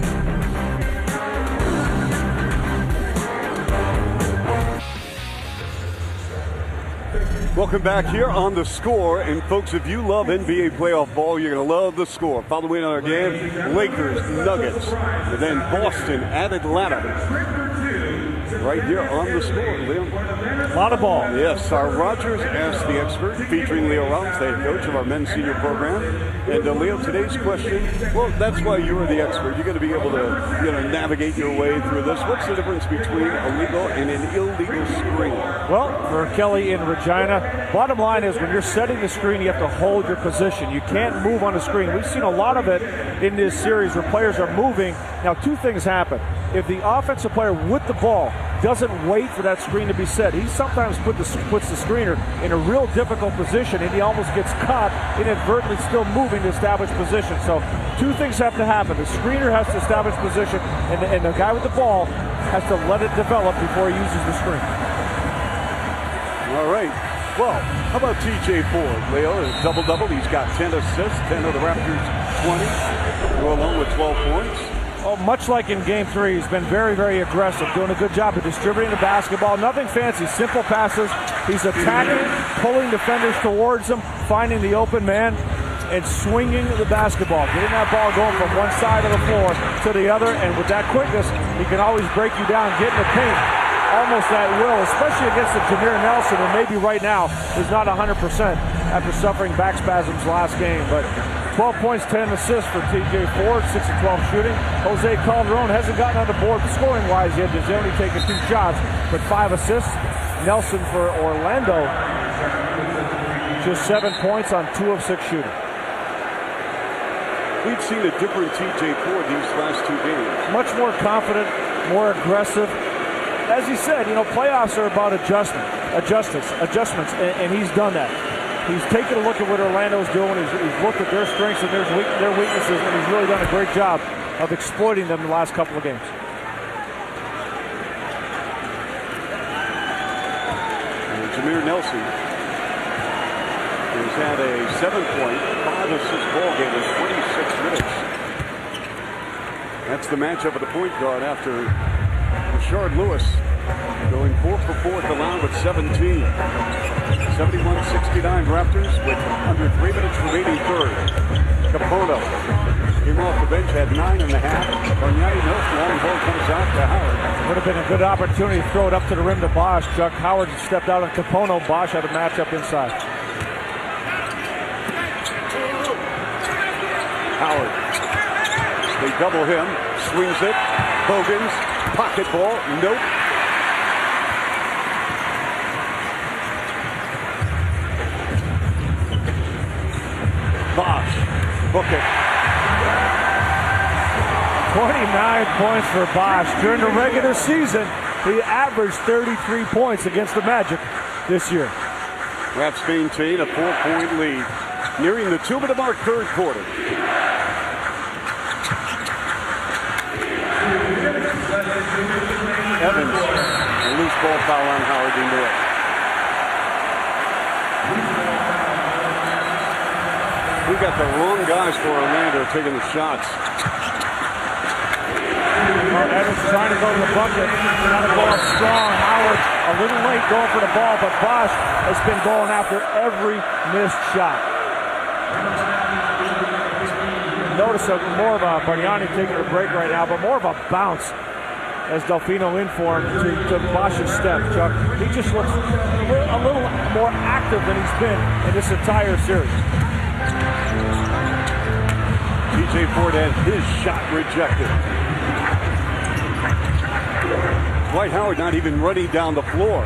Welcome back here on The Score. And folks, if you love NBA playoff ball, you're going to love The Score. Following our game, Lakers, Nuggets, and then Boston at Atlanta. Right here on The Score, Leo. A lot of ball. Yes, our Rogers Ask the Expert, featuring Leo Rollins, the head coach of our men's senior program. And Leo, today's question, well, that's why you're the expert. You're going to be able to, navigate your way through this. What's the difference between a legal and an illegal screen? Well, for Kelly in Regina, bottom line is when you're setting the screen, you have to hold your position. You can't move on the screen. We've seen a lot of it in this series where players are moving. Now, 2 things happen. If the offensive player with the ball doesn't wait for that screen to be set, he sometimes puts the screener in a real difficult position, and he almost gets caught inadvertently still moving to establish position. So 2 things have to happen. The screener has to establish position, and the guy with the ball has to let it develop before he uses the screen. All right. Well, how about TJ Ford, Leo? A double-double. He's got 10 assists, 10 of the Raptors' 20. Go along with 12 points. Oh, much like in Game 3, he's been very, very aggressive, doing a good job of distributing the basketball. Nothing fancy, simple passes. He's attacking, pulling defenders towards him, finding the open man, and swinging the basketball. Getting that ball going from one side of the floor to the other, and with that quickness, he can always break you down, get in the paint almost at will, especially against the Jameer Nelson, who maybe right now is not 100% after suffering back spasms last game. But 12 points, 10 assists for TJ Ford, 6 of 12 shooting. Jose Calderon hasn't gotten on the board scoring-wise yet. He's only taken 2 shots, but 5 assists. Nelson for Orlando, just 7 points on 2 of 6 shooting. We've seen a different TJ Ford these last 2 games. Much more confident, more aggressive. As he said, playoffs are about adjustments, and he's done that. He's taken a look at what Orlando's doing. He's looked at their strengths and their weaknesses, and he's really done a great job of exploiting them the last couple of games. Jameer Nelson has had a 7-point, 5-assist ball game in 26 minutes. That's the matchup of the point guard after Rashard Lewis going 4 for 4 at the line with 17. 71-69 Raptors with under 3 minutes remaining third. Capono came off the bench, had 9.5. Bargnani, no, long ball comes out to Howard. Would have been a good opportunity to throw it up to the rim to Bosch. Chuck Howard stepped out on Capono. Bosch had a matchup inside. Howard. They double him. Swings it. Bogans. Pocket ball. Nope. Bosch. Book it. 29 points for Bosch. During the regular season, he averaged 33 points against the Magic this year. Raps maintain a 4-point lead. Nearing the 2-minute mark, third quarter. Evans, a loose ball foul on Howard into it. We got the wrong guys for Orlando taking the shots. Evans trying to go to the bucket. Trying to go up strong. Howard a little late going for the ball, but Bosch has been going after every missed shot. Notice more of a Bargnani taking a break right now, but more of a bounce as Delfino in for him to Bosch's step, Chuck. He just looks a little more active than he's been in this entire series. TJ Ford had his shot rejected. Dwight Howard not even running down the floor.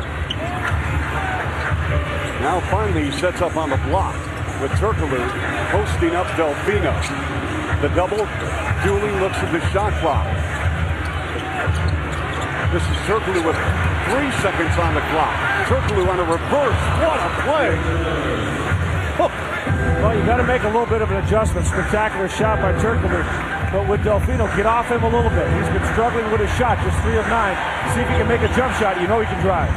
Now finally he sets up on the block with Turkoglu posting up Delfino. The double. Dooley looks at the shot clock. This is Turkoglu with 3 seconds on the clock. Turkoglu on a reverse. What a play! Well, you got to make a little bit of an adjustment. Spectacular shot by Turkoglu. But with Delfino, get off him a little bit. He's been struggling with his shot, just 3 of 9. See if he can make a jump shot. You know he can drive.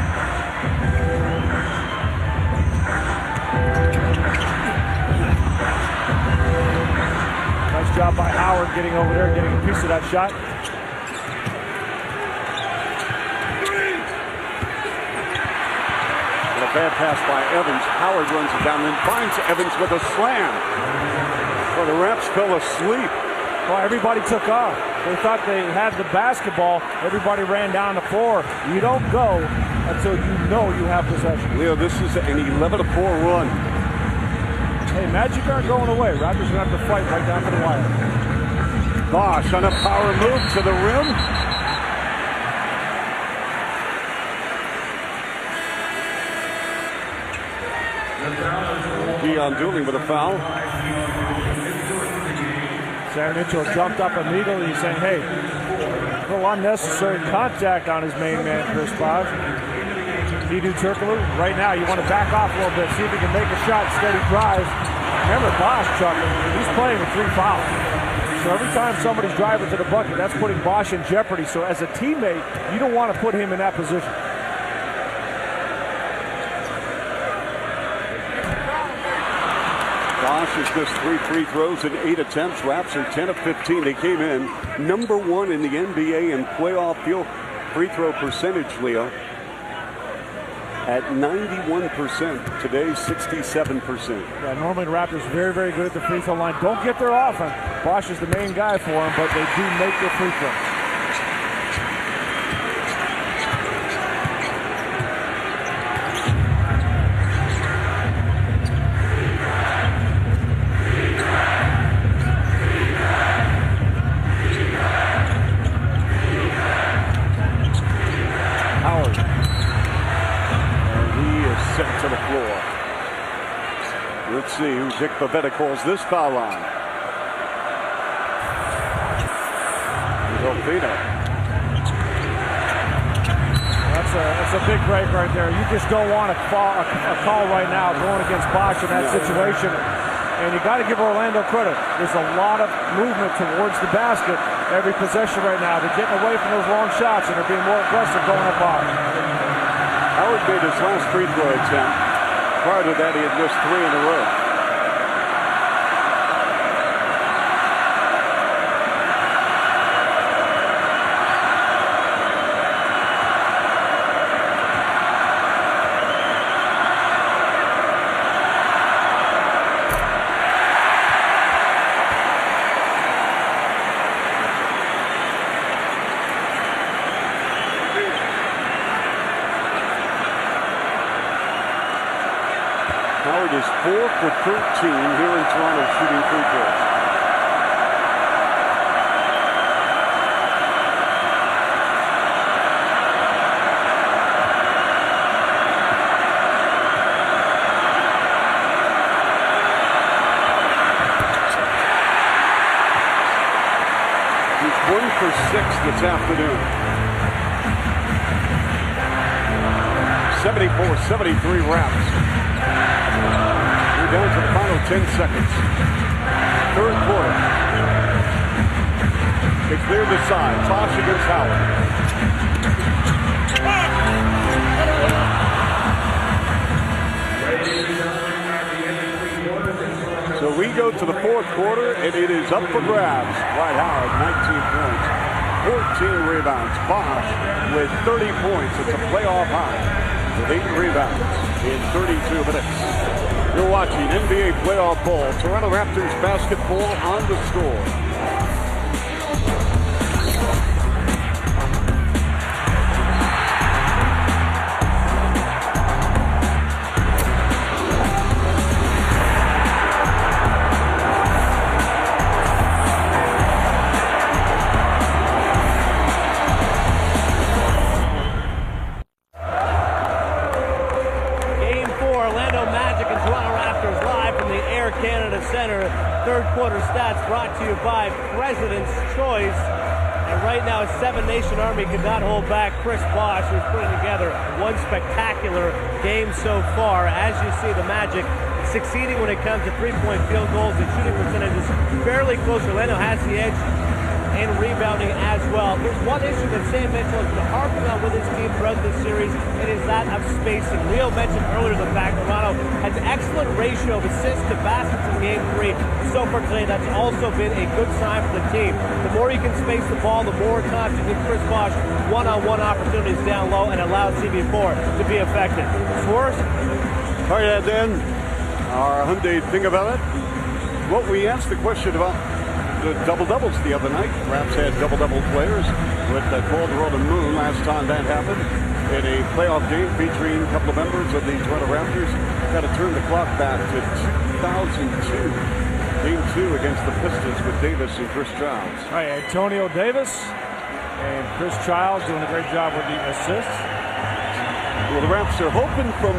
Nice job by Howard getting over there, getting a piece of that shot. And a bad pass by Evans. Howard runs it down and finds Evans with a slam. Well, the Raps fell asleep. Well, everybody took off. They thought they had the basketball. Everybody ran down the floor. You don't go until you know you have possession. Leo, this is an 11-4 run. Hey, Magic aren't going away. Raptors are going to have to fight right down to the wire. Bosch on a power move to the rim. Dion Dooley with a foul. Sam Mitchell jumped up immediately. He's saying, hey, a little unnecessary contact on his main man, Chris Bosh. Hedo Turkoglu, right now you want to back off a little bit, see if he can make a shot, steady drive. Remember Bosch, Chuck, he's playing with 3 fouls. So every time somebody's driving to the bucket, that's putting Bosch in jeopardy. So as a teammate, you don't want to put him in that position. Bosch has missed 3 free throws in 8 attempts. Raps are 10 of 15. They came in #1 in the NBA in playoff field free throw percentage, Leo, at 91%. Today, 67%. Yeah, normally the Raptors very, very good at the free throw line. Don't get there often. Bosch is the main guy for them, but they do make their free throws. Let's see who Dick Bavetta calls this foul on. Delfino. That's a big break right there. You just don't want a call right now going against Bosch in that situation. And you got to give Orlando credit. There's a lot of movement towards the basket every possession right now. They're getting away from those long shots and they're being more aggressive going at Bosch. Howard Howard made his last free throw attempt. Prior to that, he had missed 3 in a row. Howard is 4 for 13 here in Toronto shooting free throws. He's 1 for 6 this afternoon. 74-73 Raps. Down to the final 10 seconds. Third quarter. They clear the side. Bosch against Howard. So we go to the fourth quarter, and it is up for grabs. Dwight Howard, 19 points, 14 rebounds. Bosch with 30 points. It's a playoff high with 8 rebounds in 32 minutes. You're watching NBA Playoff Bowl. Toronto Raptors basketball on the score. Third quarter stats brought to you by President's Choice. And right now, Seven Nation Army could not hold back Chris Bosch, who's putting together one spectacular game so far. As you see, the Magic succeeding when it comes to three-point field goals. The shooting percentage is fairly close. Orlando has the edge in rebounding as well. There's one issue that Sam Mitchell has been harping on with his team throughout this series, and is that of spacing. Rio mentioned earlier the fact Toronto has an excellent ratio of assists to baskets in Game 3. So far today, that's also been a good sign for the team. The more you can space the ball, the more times you give Chris Bosch one-on-one opportunities down low and allow CB4 to be effective. Swerve? All right, then, our Hyundai thing about it. Well, we asked the question about the double-doubles the other night. Raps had double-double players with Calderon and Moon last time that happened in a playoff game featuring a couple of members of the Toronto Raptors. Got to turn the clock back to 2002. Game 2 against the Pistons with Davis and Chris Childs. All right, Antonio Davis and Chris Childs doing a great job with the assists. Well, the Raps are hoping from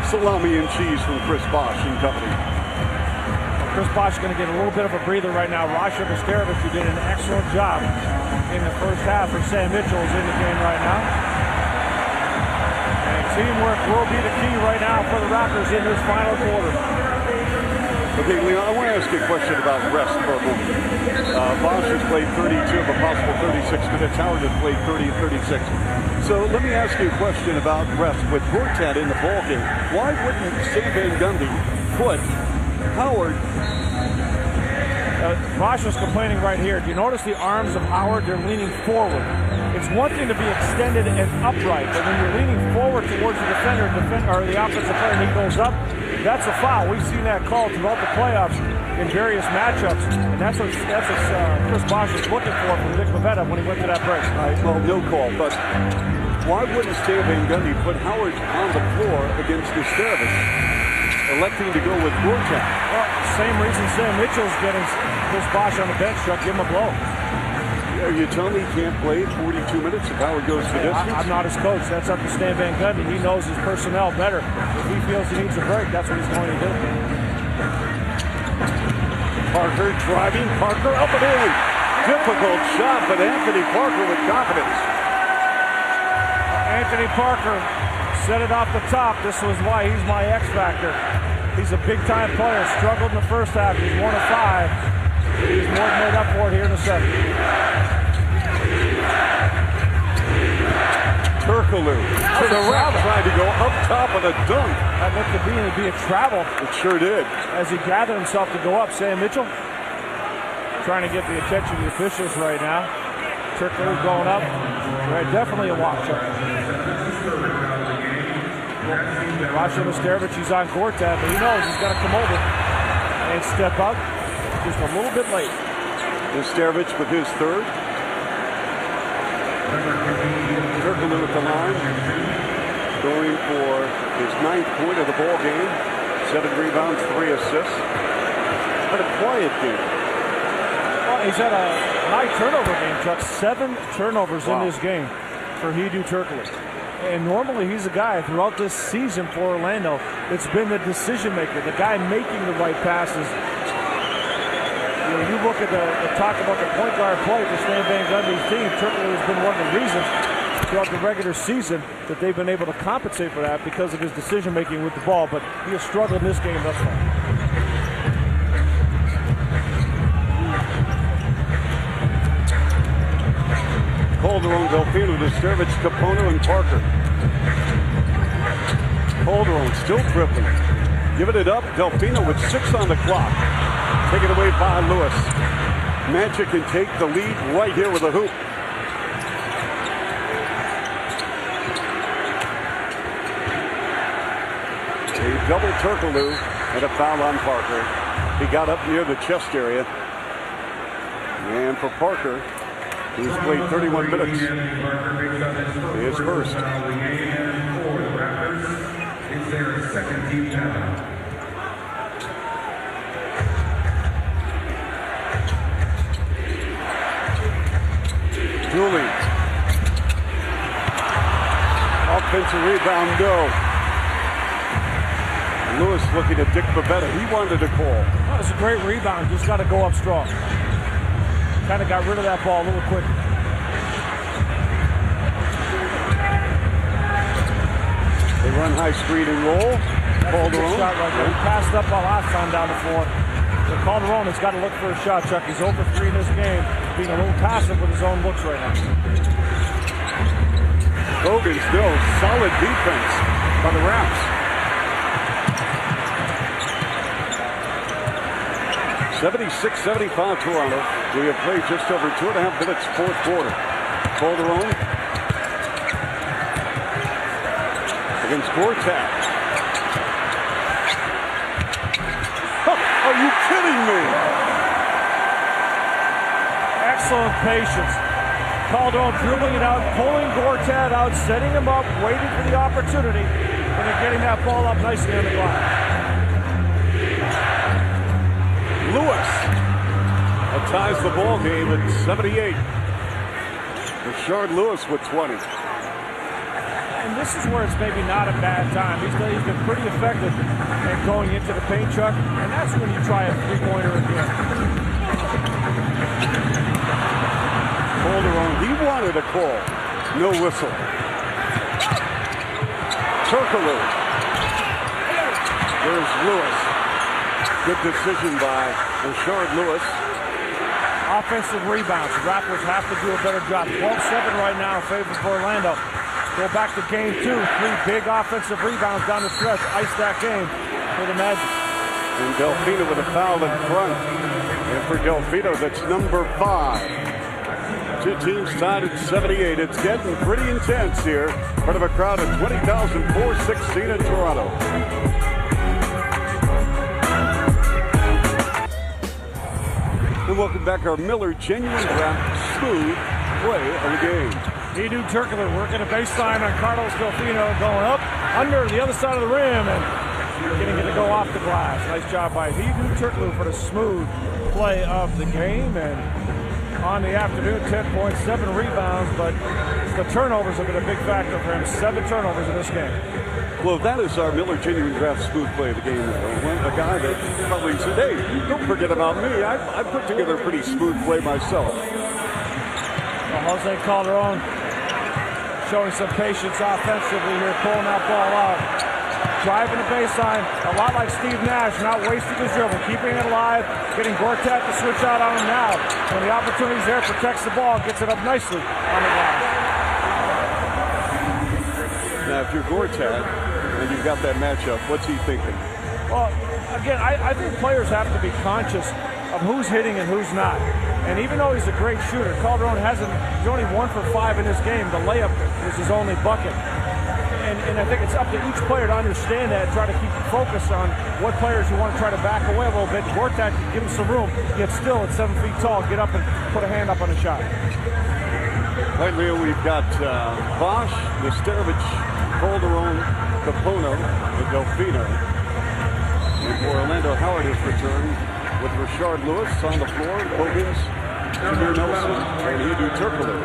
salami and cheese from Chris Bosch and company. Chris Bosch is going to get a little bit of a breather right now. Rasha Viscarovich, who did an excellent job in the first half, and Sam Mitchell is in the game right now. And teamwork will be the key right now for the Raptors in this final quarter. Okay, Leon, I want to ask you a question about rest for a moment. Bosch has played 32 of a possible 36 minutes. Howard has played 30 and 36. So let me ask you a question about rest. With Gortat in the ballgame, why wouldn't Stan Van Gundy put Howard? Bosch was complaining right here. Do you notice the arms of Howard? They're leaning forward. It's one thing to be extended and upright, but when you're leaning forward towards the defender or the offensive player and he goes up, that's a foul. We've seen that called throughout the playoffs in various matchups, and that's what Chris Bosch was looking for from Dick Pavetta when he went to that break. Right, well, no call, but why wouldn't Stan Van Gundy put Howard on the floor against Viscarovich, electing to go with Gortat? Well, same reason Sam Mitchell's getting Chris Bosch on the bench, Chuck, give him a blow. Are you telling me he can't play 42 minutes if Howard goes the distance? I'm not his coach. That's up to Stan Van Gundy. He knows his personnel better. If he feels he needs a break, that's what he's going to do. Parker driving. Parker up and in. Difficult shot, but Anthony Parker with confidence. Anthony Parker set it off the top. This was why he's my X factor. He's a big-time player. Struggled in the first half. He's 1 of 5. He's more than made up for it here in the second. Turkoglu. The Raps tried to go up top on a dunk. That looked to be a travel. It sure did. As he gathered himself to go up, Sam Mitchell trying to get the attention of the officials right now. Turkoglu going up. Right, definitely a walk check. Watching Nesterovic, he's on Gortat, but he knows he's got to come over and step up. Just a little bit late. Nesterovic with his third. Turkoglu at the line, going for his 9th point of the ball game. 7 rebounds, 3 assists. But a quiet game. Well, he's had a high turnover game, Chuck. 7 turnovers in this game for Hedo Turkoglu. And normally he's a guy throughout this season for Orlando that's been the decision maker, the guy making the right passes. You look at the talk about the point guard play for Stan Van Gundy's team. Turkoglu has been one of the reasons throughout the regular season that they've been able to compensate for that because of his decision making with the ball. But he has struggled in this game thus far. Calderon, Delfino, Nesterovic, Capono, and Parker. Calderon still dribbling. Giving it up. Delfino with 6 on the clock. Taken away by Lewis. Magic can take the lead right here with a hoop. A double Turkoglu and a foul on Parker. He got up near the chest area. And for Parker, who's played 31 minutes, his first. It's their second team foul. Dooley. Offensive rebound, no. Lewis looking at Dick Babetta. He wanted a call. That was a great rebound. Just got to go up strong. Kind of got rid of that ball a little quick. They run high screen and roll. Calderon. Shot right there. He passed up all last time down the floor. So Calderon has got to look for a shot, Chuck. He's over 3 in this game, being a little passive with his own looks right now. Hogan still solid defense by the Raps. 76-75 Toronto. We have played just over 2.5 minutes, 4th quarter. Calderon against Gortat. Are you kidding me? Excellent patience. Calderon dribbling it out, pulling Gortat out, setting him up, waiting for the opportunity, and then getting that ball up nicely on the glass. Lewis ties the ball game at 78. Rashard Lewis with 20. And this is where it's maybe not a bad time. He's been pretty effective at going into the paint, Chuck, and that's when you try a 3-pointer again. Calderon, he wanted a call. No whistle. Turkoglu. There's Lewis. Good decision by Rashard Lewis. Offensive rebounds. The Raptors have to do a better job. 12-7 right now in favor for Orlando. Go back to game 2. 3 big offensive rebounds down the stretch. Ice that game for the Magic. And Delfino with a foul in front. And for Delfino, that's number 5. 2 teams tied at 78. It's getting pretty intense here. Part of a crowd of 20,416 in Toronto. And welcome back, our Miller Genuine Draft smooth play of the game. Hedo Turkoglu working a baseline on Carlos Delfino, going up under the other side of the rim and getting it to go off the glass. Nice job by Hedo Turkoglu for the smooth play of the game. And on the afternoon, 10 points, 7 rebounds, but the turnovers have been a big factor for him. 7 turnovers in this game. Well, that is our Miller Genuine Draft smooth play of the game. A guy that probably said, hey, don't forget about me. I put together a pretty smooth play myself. Well, Jose Calderon showing some patience offensively here, pulling that ball out. Driving the baseline, a lot like Steve Nash, not wasting his dribble, keeping it alive, getting Gortat to switch out on him now. When the opportunity's there, protects the ball, gets it up nicely on the glass. Nash if you're Gortat and you've got that matchup, what's he thinking? Well, again, I think players have to be conscious of who's hitting and who's not. And even though he's a great shooter, Calderon he's only 1 for 5 in this game. The layup was his only bucket. And I think it's up to each player to understand that and try to keep focused on what players you want to try to back away a little bit. Gortat can give him some room, yet still at 7 feet tall, get up and put a hand up on a shot. Right, Leo, we've got Bosch, Nesterovic, Calderon, Capono, and Delfino. And for Orlando, Howard has returned with Rashard Lewis on the floor, Bogans, Jameer Nelson, and Edu Turkoglu.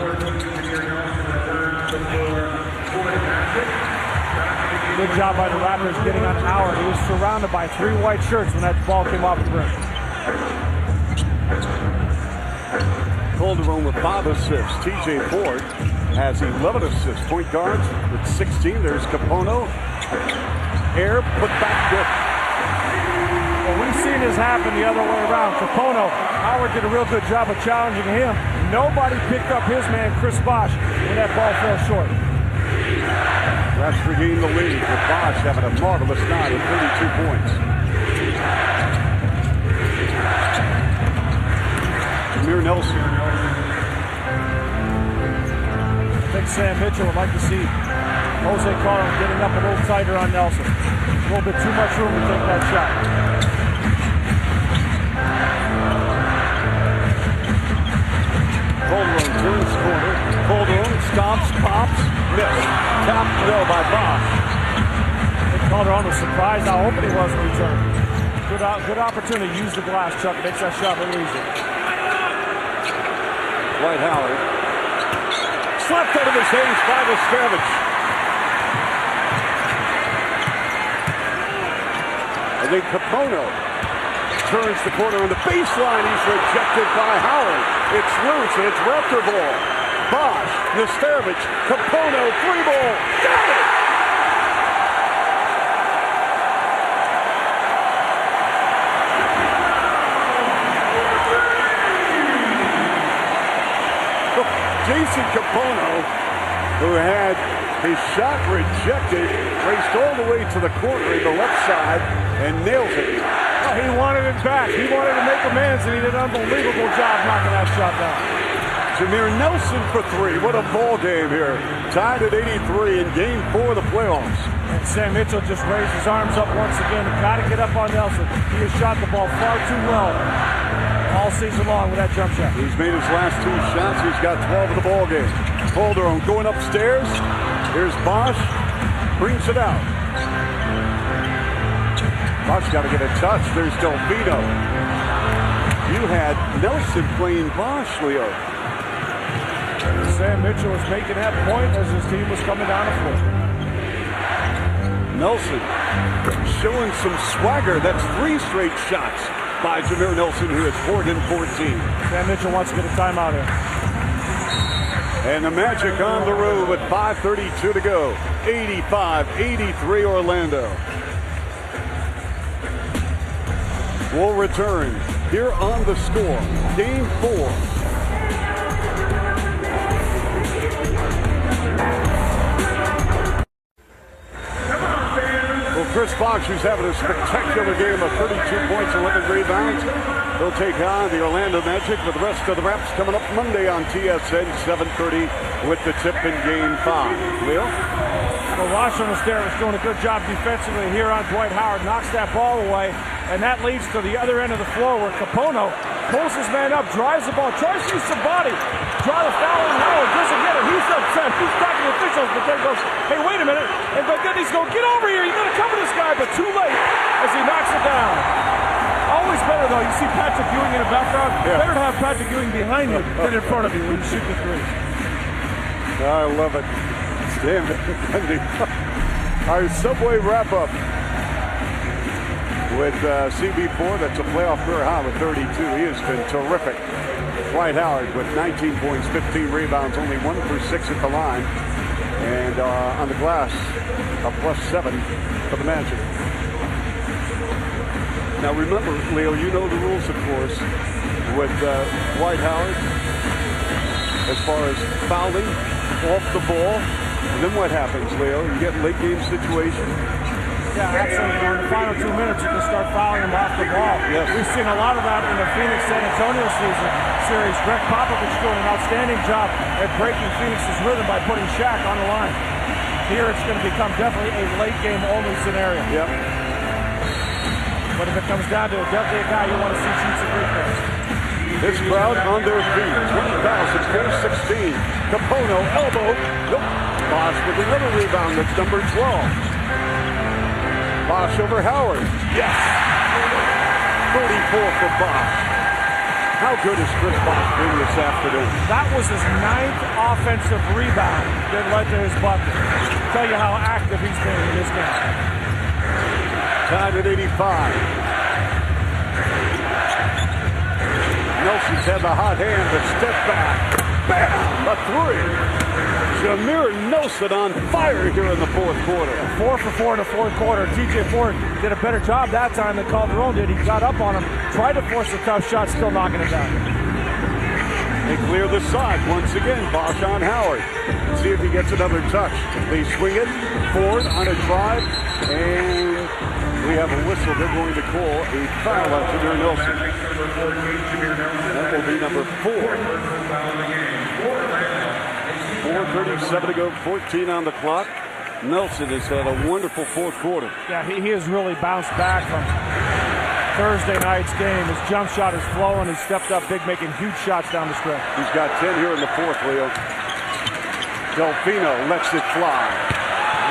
Good job by the Raptors getting on Howard. He was surrounded by 3 white shirts when that ball came off the rim. Calderon with 5 assists. TJ Ford has 11 assists. Point guards with 16. There's Capono. Air put back good. Well, we've seen this happen the other way around. Capono, Howard did a real good job of challenging him. Nobody picked up his man, Chris Bosch, when that ball fell short. Raps regained the lead with Bosch having a marvelous night with 32 points. Jameer Nelson. I think Sam Mitchell would like to see Jose Calderon getting up a little tighter on Nelson. A little bit too much room to take that shot. Calderon turns corner. Calderon stops, pops, missed. Tapped no by Bosch. I think Calderon was surprised how open he was when he turned. Good opportunity to use the glass, Chuck. Makes that shot a little easier. Dwight Howard. Slapped out of his hands by Nesterovic. And then Capono turns the corner on the baseline. He's rejected by Howard. It's loose and it's Raptor ball. Bosch, Nesterovic, Capono, 3-ball. Got it! Jason Capono, who had his shot rejected, raced all the way to the corner in the left side and nails it. Oh, he wanted it back. He wanted to make amends, and he did an unbelievable job knocking that shot down. Jameer Nelson for 3. What a ball game here. Tied at 83 in Game 4 of the playoffs. And Sam Mitchell just raised his arms up once again. Got to get up on Nelson. He has shot the ball far too well all season long with that jump shot. He's made his last 2 shots. He's got 12 of the ball game. Calderon going upstairs. Here's Bosch. Brings it out. Bosch got to get a touch. There's Delfino. You had Nelson playing Bosch, Leo. Sam Mitchell was making that point as his team was coming down the floor. Nelson showing some swagger. That's 3 straight shots by Jameer Nelson, who is 4-14. Sam Mitchell wants to get a timeout here. And the Magic on the road with 5:32 to go. 85-83 Orlando. We'll return here on The Score. Game 4. Chris Bosch, who's having a spectacular game of 32 points, 11 rebounds. He'll take on the Orlando Magic with the rest of the Raps coming up Monday on TSN 7:30 with the tip in Game 5. Leo? Well, Washington was doing a good job defensively here on Dwight Howard. Knocks that ball away, and that leads to the other end of the floor where Capono pulls his man up, drives the ball, tries to use some body. Draw the foul on Howard, doesn't get it. He's upset. He's talking to officials, but then goes, hey, wait a minute. And then he's going, get over here. You got to cover this guy, but too late as he knocks it down. Always better, though. You see Patrick Ewing in the background. Yeah. Better to have Patrick Ewing behind you than in front of you when you shoot the three. I love it. Damn it. Our Subway wrap-up with CB4. That's a playoff career high with 32. He has been terrific. Dwight Howard with 19 points, 15 rebounds, only 1 for 6 at the line. And on the glass, a +7 for the Magic. Now remember, Leo, you know the rules, of course, with Dwight Howard as far as fouling off the ball. Then what happens, Leo? You get late game situation. Yeah, actually, in the final 2 minutes, you can start fouling them off the ball. Yes. We've seen a lot of that in the Phoenix-San Antonio series. Greg Popovich doing an outstanding job at breaking Phoenix's rhythm by putting Shaq on the line. Here, it's going to become definitely a late game only scenario. Yep. But if it comes down to it, definitely a guy you want to see shoot some free throws. This crowd on their feet. 20,416. Capono, elbow. Nope. Bosch with another rebound. That's number 12. Bosch over Howard. Yes. 34 for Bosch. How good has Chris Bosch been this afternoon? That was his 9th offensive rebound that led to his bucket. Tell you how active he's been in this game. Tied at 85. Nelson's had the hot hand, the step back. Bam! A three. Jameer Nelson on fire here in the fourth quarter. 4 for 4 in the fourth quarter. TJ Ford did a better job that time than Calderon did. He got up on him, tried to force a tough shot, still knocking it down. They clear the side once again. Bosch on Howard. Let's see if he gets another touch. They swing it. Ford on a drive. And we have a whistle. They're going to call a foul on Jameer Nelson. That will be number 4. 4:37 to go, 14 on the clock. Nelson has had a wonderful fourth quarter. Yeah, he has really bounced back from Thursday night's game. His jump shot is flowing. He stepped up big, making huge shots down the stretch. He's got 10 here in the fourth, Leo. Delfino lets it fly.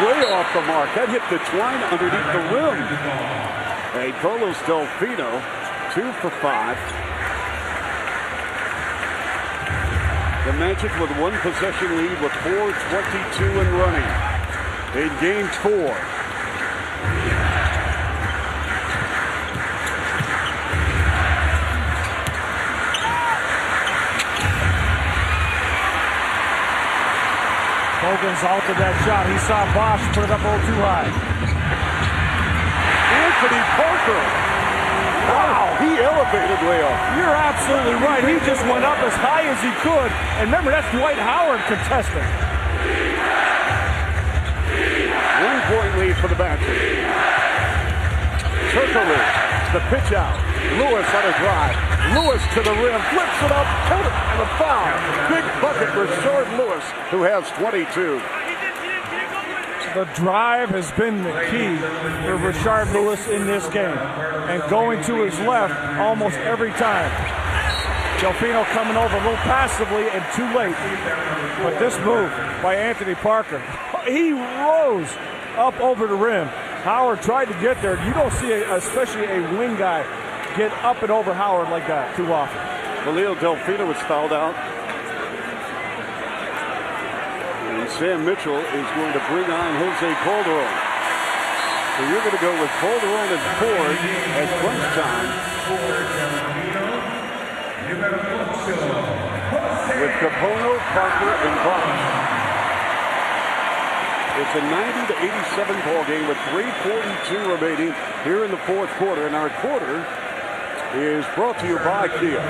Way off the mark. That hit the twine underneath the rim. Hey, Carlos Delfino, 2 for 5. The Magic with one possession lead with 4:22 and running in game 4. Hogan's altered that shot. He saw Bosch put it up a little too high. Anthony Parker. Wow, he elevated Leo. You're absolutely right. He just went up as high as he could. And remember, that's Dwight Howard contesting. 1 point lead for the Badgers. Turkoglu, the pitch out. Lewis on a drive. Lewis to the rim, flips it up, and a foul. Big bucket for Rashard Lewis, who has 22. The drive has been the key for Rashard Lewis in this game. And going to his left almost every time. Delfino coming over a little passively and too late. But this move by Anthony Parker, he rose up over the rim. Howard tried to get there. You don't see, especially a wing guy, get up and over Howard like that too often. Leo Delfino was fouled out. And Sam Mitchell is going to bring on Jose Calderon. So you're going to go with Calderon and Ford at crunch time. With Capono, Parker, and Bosch. It's a 90-87 ball game with 3:42 remaining here in the fourth quarter. And our quarter is brought to you by Kia.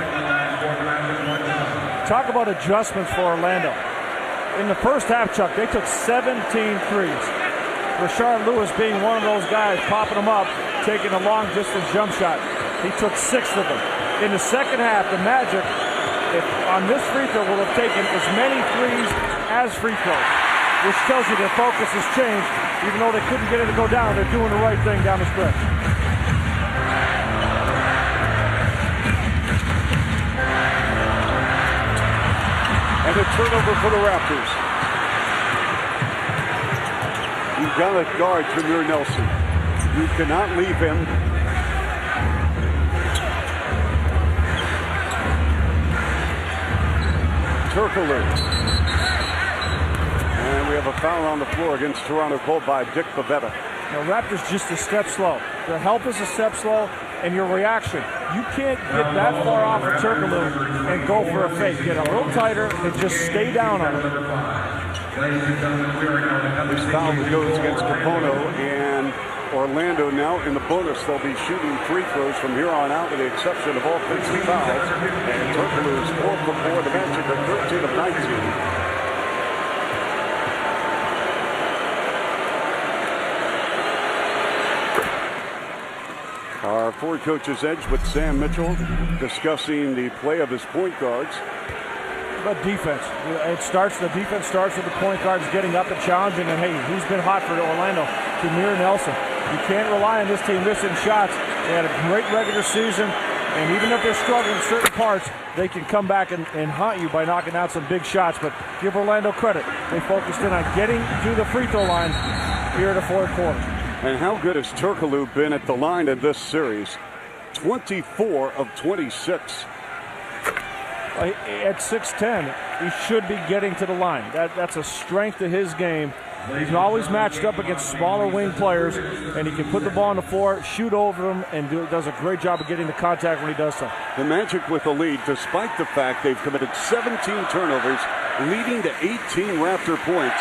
Talk about adjustments for Orlando. In the first half, Chuck, they took 17 threes. Rashard Lewis being one of those guys, popping them up, taking a long-distance jump shot. He took 6 of them. In the second half, the Magic, on this free throw, will have taken as many threes as free throws, which tells you their focus has changed. Even though they couldn't get it to go down, they're doing the right thing down the stretch. And a turnover for the Raptors. You've got to guard Jameer Nelson. You cannot leave him. Turkoglu. And we have a foul on the floor against Toronto called by Dick Pavetta. Now, Raptors just a step slow. Their help is a step slow, and your reaction. You can't get that far off of Turkoglu and go for a fake. Get a little tighter and just stay down on him. This foul goes against Capono and Orlando. Now in the bonus, they'll be shooting free throws from here on out with the exception of offensive fouls. And Turkoglu is 4 for 4. The Magic are 13 of 19. Ford Coach's Edge with Sam Mitchell discussing the play of his point guards. But defense, the defense starts with the point guards getting up and challenging, and hey, who's been hot for Orlando? Jameer Nelson. You can't rely on this team missing shots. They had a great regular season, and even if they're struggling in certain parts, they can come back and haunt you by knocking out some big shots. But give Orlando credit. They focused in on getting to the free throw line here in the fourth quarter. And how good has Turkoglu been at the line in this series? 24 of 26. At 6'10", he should be getting to the line. That's a strength of his game. He's always matched up against smaller wing players, and he can put the ball on the floor, shoot over them, and does a great job of getting the contact when he does so. The Magic with the lead, despite the fact they've committed 17 turnovers, leading to 18 Raptor points.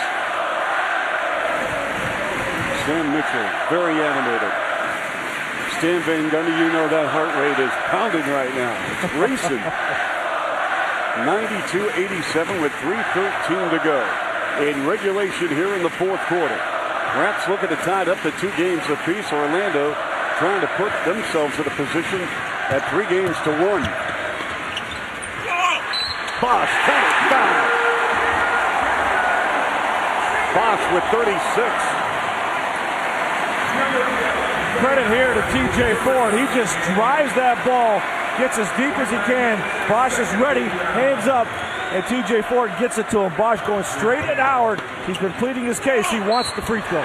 Sam Mitchell, very animated. Stan Van Gundy, you know that heart rate is pounding right now. It's racing. 92-87 with 3:13 to go in regulation here in the fourth quarter. Raps looking to tie it up to 2 games apiece. Orlando trying to put themselves in a position at 3 games to 1. Bosch can it down. Bosch with 36. Credit here to TJ Ford. He just drives that ball, gets as deep as he can. Bosch is ready, hands up, and TJ Ford gets it to him. Bosch going straight at Howard. He's been pleading his case. He wants the free throw.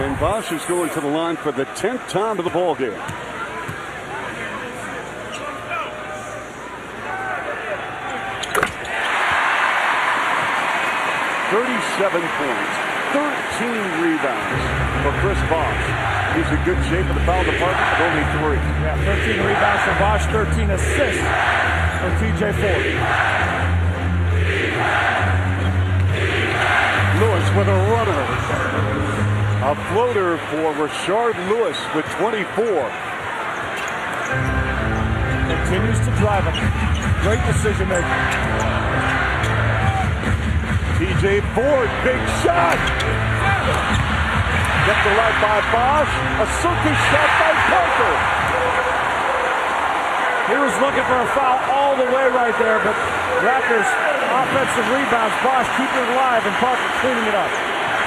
And Bosch is going to the line for the 10th time of the ball game. .37 points, 13 rebounds for Chris Bosch. He's in good shape in the foul department with only 3. Yeah, 13 rebounds for Bosch, 13 assists for TJ Ford. Lewis with a runner. A floater for Rashard Lewis with 24. Continues to drive him. Great decision making. TJ Ford, big shot. Get the right by Bosch. A circus shot by Parker. He was looking for a foul all the way right there, but Raptors offensive rebounds. Bosch keeping it alive and Parker cleaning it up.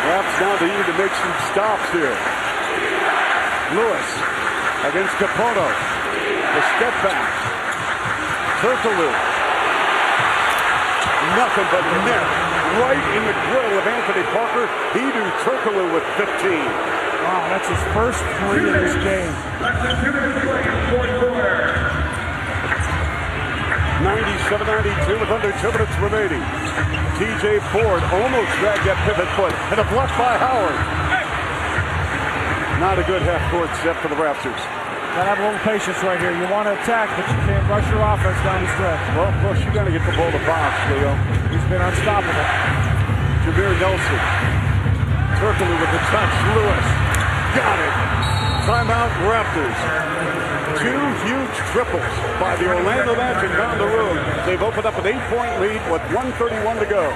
Raps now to need to make some stops here. Lewis against Capoto. The step back. Turkoglu. Nothing but net. Right in the grill of Anthony Parker. Hedo Turkoglu with 15. Wow, that's his first 3 in this game. 97-92 with under 2 minutes remaining. TJ Ford almost dragged that pivot foot and a block by Howard. Not a good half-court step for the Raptors. Gotta have a little patience right here. You want to attack, but you can't rush your offense down the stretch. Well, plus you got to get the ball to Bosch, Leo. He's been unstoppable. Jameer Nelson. Turkoglu with the touch. Lewis. Got it. Timeout Raptors. 2 huge triples by the Orlando Magic down the road. They've opened up an 8-point lead with 1:31 to go.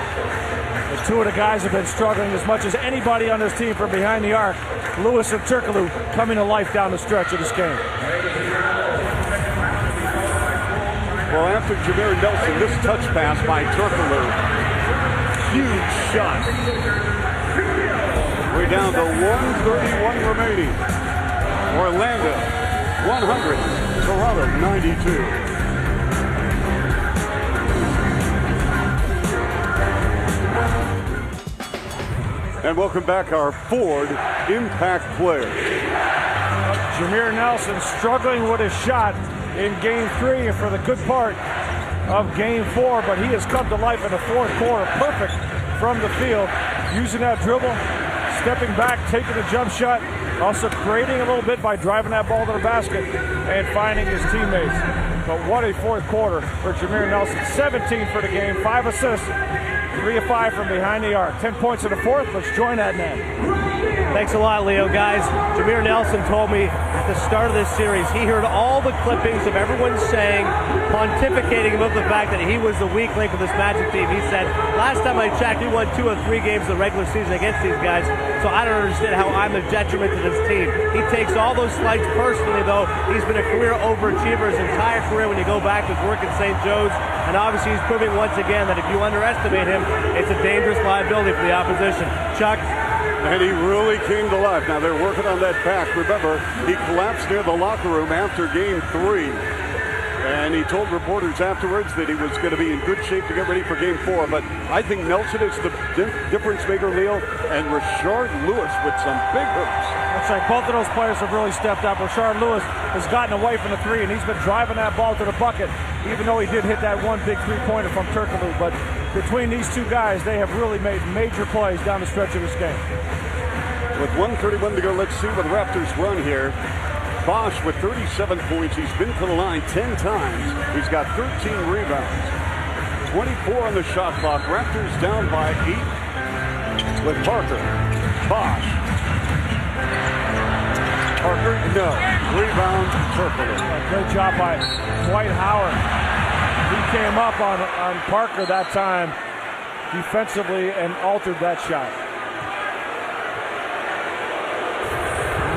The 2 of the guys have been struggling as much as anybody on this team from behind the arc. Lewis and Turkoglu coming to life down the stretch of this game. Well, after Jameer Nelson, this touch pass by Turkoglu. Huge shot. We're down to 1:31 remaining. Orlando 100, Toronto 92. And welcome back our Ford impact players. Jameer Nelson struggling with his shot in Game 3 and for the good part of Game 4, but he has come to life in the fourth quarter. Perfect from the field, using that dribble, stepping back, taking a jump shot, also creating a little bit by driving that ball to the basket and finding his teammates. But what a fourth quarter for Jameer Nelson. 17 for the game, 5 assists, 3 of 5 from behind the arc. 10 points in the fourth. Let's join that man. Thanks a lot, Leo. Guys, Jameer Nelson told me at the start of this series he heard all the clippings of everyone saying, pontificating about the fact that he was the weak link of this Magic team. He said, last time I checked, he won 2 of 3 games of the regular season against these guys, so I don't understand how I'm a detriment to this team. He takes all those slights personally, though. He's been a career overachiever his entire career when you go back to his work at St. Joe's, and obviously he's proving once again that if you underestimate him, it's a dangerous liability for the opposition. Chuck? And he really came to life. Now they're working on that back. Remember, he collapsed near the locker room after game 3. And he told reporters afterwards that he was going to be in good shape to get ready for game 4. But I think Nelson is the difference maker, Leo, and Rashard Lewis with some big hooks. That's right. Both of those players have really stepped up. Rashard Lewis has gotten away from the 3, and he's been driving that ball to the bucket, even though he did hit that one big 3-pointer from Turkoglu. But between these two guys, they have really made major plays down the stretch of this game. With 1:31 to go, let's see what the Raptors run here. Bosch with 37 points. He's been to the line 10 times. He's got 13 rebounds. 24 on the shot clock. Raptors down by 8 with Parker. Bosch. Parker, no. Rebound, Turkoglu. Great job by Dwight Howard. He came up on Parker that time defensively and altered that shot.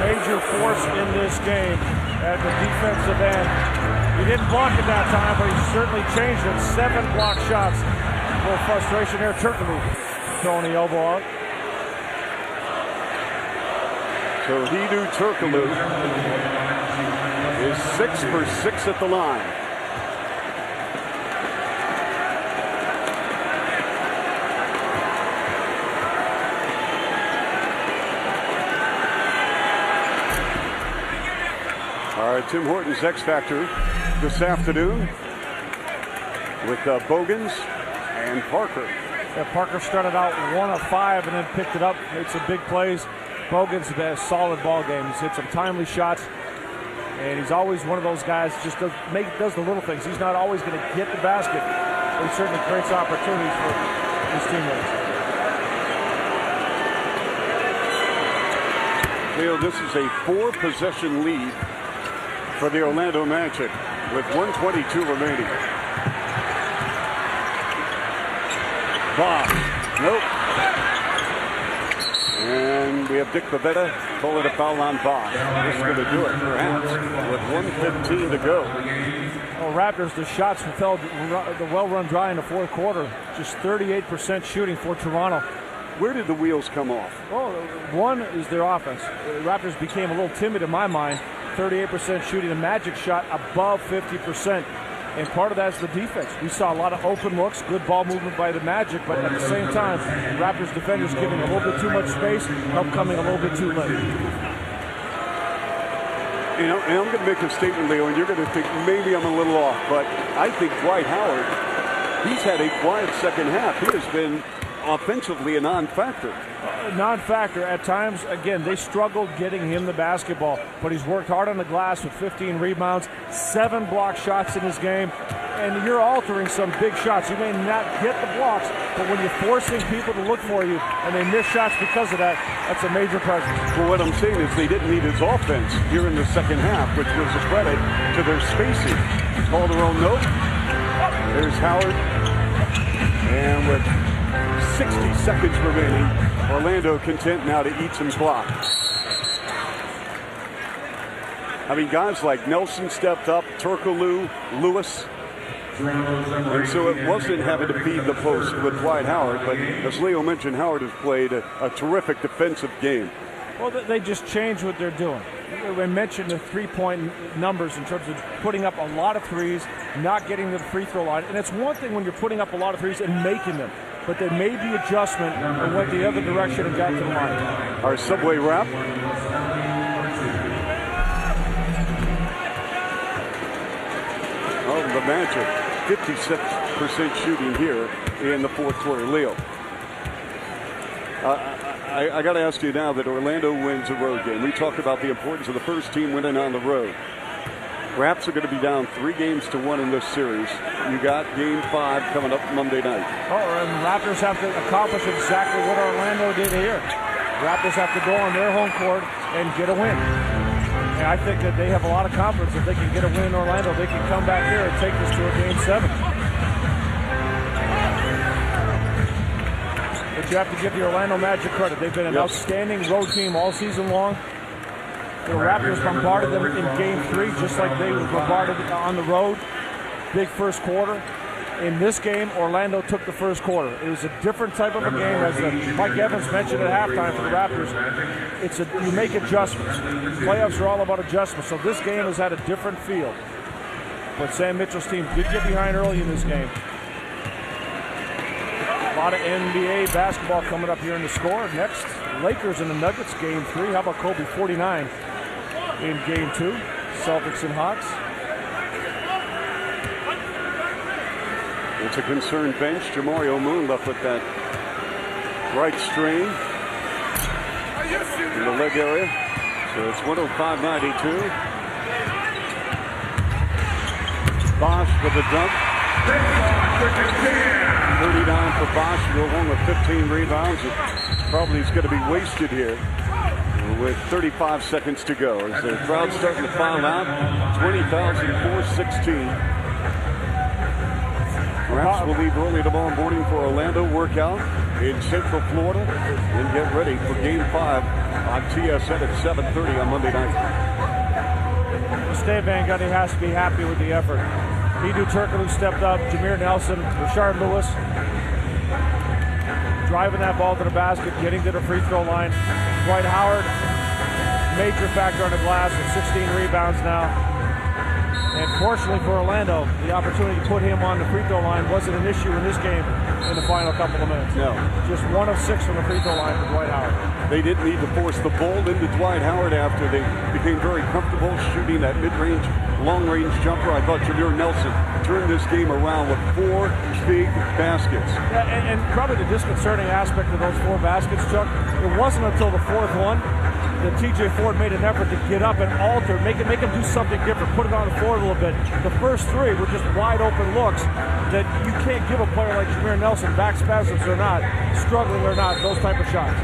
Major force in this game at the defensive end. He didn't block it that time, but he certainly changed it. 7 block shots. A little frustration there. Turkoglu throwing the elbow out. So Hedo Turkoglu is 6 for 6 at the line. All right, Tim Horton's X Factor this afternoon with Bogans and Parker. Yeah, Parker started out 1 of 5 and then picked it up, made some big plays. Bogans had a solid ball game. He's hit some timely shots, and he's always one of those guys that just does the little things. He's not always going to get the basket, but he certainly creates opportunities for his teammates. Leo, this is a 4-possession lead for the Orlando Magic with 1:22 remaining. Bosch, nope. And we have Dick Bavetta calling a foul on Bosch. This is going to do it, perhaps, with 1:15 to go. Well, Raptors, the shots fell the well-run dry in the 4th quarter. Just 38% shooting for Toronto. Where did the wheels come off? Well, one is their offense. The Raptors became a little timid in my mind. 38% shooting. The Magic shot above 50%. And part of that is the defense. We saw a lot of open looks, good ball movement by the Magic, but at the same time, Raptors defenders giving a little bit too much space, help coming a little bit too late. You know, and I'm going to make a statement, Leo, and you're going to think maybe I'm a little off, but I think Dwight Howard, he's had a quiet second half. He has been offensively a non-factor. Non-factor at times. Again, they struggled getting him the basketball, but he's worked hard on the glass with 15 rebounds, 7 block shots in his game, and you're altering some big shots. You may not get the blocks, but when you're forcing people to look for you and they miss shots because of that, that's a major presence. Well, what I'm saying is they didn't need his offense here in the second half, which was a credit to their spacing. Calderon, nope. There's Howard, and with 60 seconds remaining, Orlando content now to eat some clock. I mean, guys like Nelson stepped up, Turkoglu, Lewis. And so it wasn't having to feed the post with Dwight Howard, but as Leo mentioned, Howard has played a terrific defensive game. Well, they just changed what they're doing. We mentioned the 3-point numbers in terms of putting up a lot of threes, not getting to the free throw line. And it's one thing when you're putting up a lot of threes and making them, but they made the adjustment and went the other direction and got to the line. Our subway wrap. Oh, the Magic, 56% shooting here in the 4th quarter. Leo, I got to ask you now that Orlando wins a road game. We talked about the importance of the first team winning on the road. Raps are going to be down 3-1 in this series. You got Game 5 coming up Monday night. Oh, and the Raptors have to accomplish exactly what Orlando did here. Raptors have to go on their home court and get a win. And I think that they have a lot of confidence that they can get a win in Orlando. They can come back here and take this to a Game 7. But you have to give the Orlando Magic credit. They've been an outstanding road team all season long. The Raptors bombarded them in Game 3 just like they were bombarded on the road. Big first quarter. In this game, Orlando took the first quarter. It was a different type of a game, as Mike Evans mentioned at halftime for the Raptors. You make adjustments. Playoffs are all about adjustments, so this game has had a different feel. But Sam Mitchell's team did get behind early in this game. A lot of NBA basketball coming up here in the score. Next, Lakers and the Nuggets, Game 3. How about Kobe 49 in Game 2? Celtics and Hawks. It's a concerned bench. Jamario Moon left with that right strain in the leg area. So it's 105-92. Bosch with a dunk. 39 for Bosch, go home with 15 rebounds. It probably is going to be wasted here with 35 seconds to go. As the crowd's starting to file out, 20,416. Raps will leave early tomorrow morning for Orlando, workout in Central Florida, and get ready for Game 5 on TSN at 7:30 on Monday night. Stan Van Gundy has to be happy with the effort. Hedo Turkoglu stepped up, Jameer Nelson, Rashard Lewis, driving that ball to the basket, getting to the free throw line. Dwight Howard, major factor on the glass with 16 rebounds now. And fortunately for Orlando, the opportunity to put him on the free throw line wasn't an issue in this game in the final couple of minutes. No. Just 1 of 6 from the free throw line for Dwight Howard. They didn't need to force the ball into Dwight Howard after they became very comfortable shooting that mid-range, long-range jumper. I thought Jameer Nelson turned this game around with 4 big baskets. Yeah, and probably the disconcerting aspect of those 4 baskets, Chuck, it wasn't until the 4th one that TJ Ford made an effort to get up and alter, make him do something different, put it on the floor a little bit. The first 3 were just wide open looks that you can't give a player like Jameer Nelson, back spasms or not, struggling or not, those type of shots.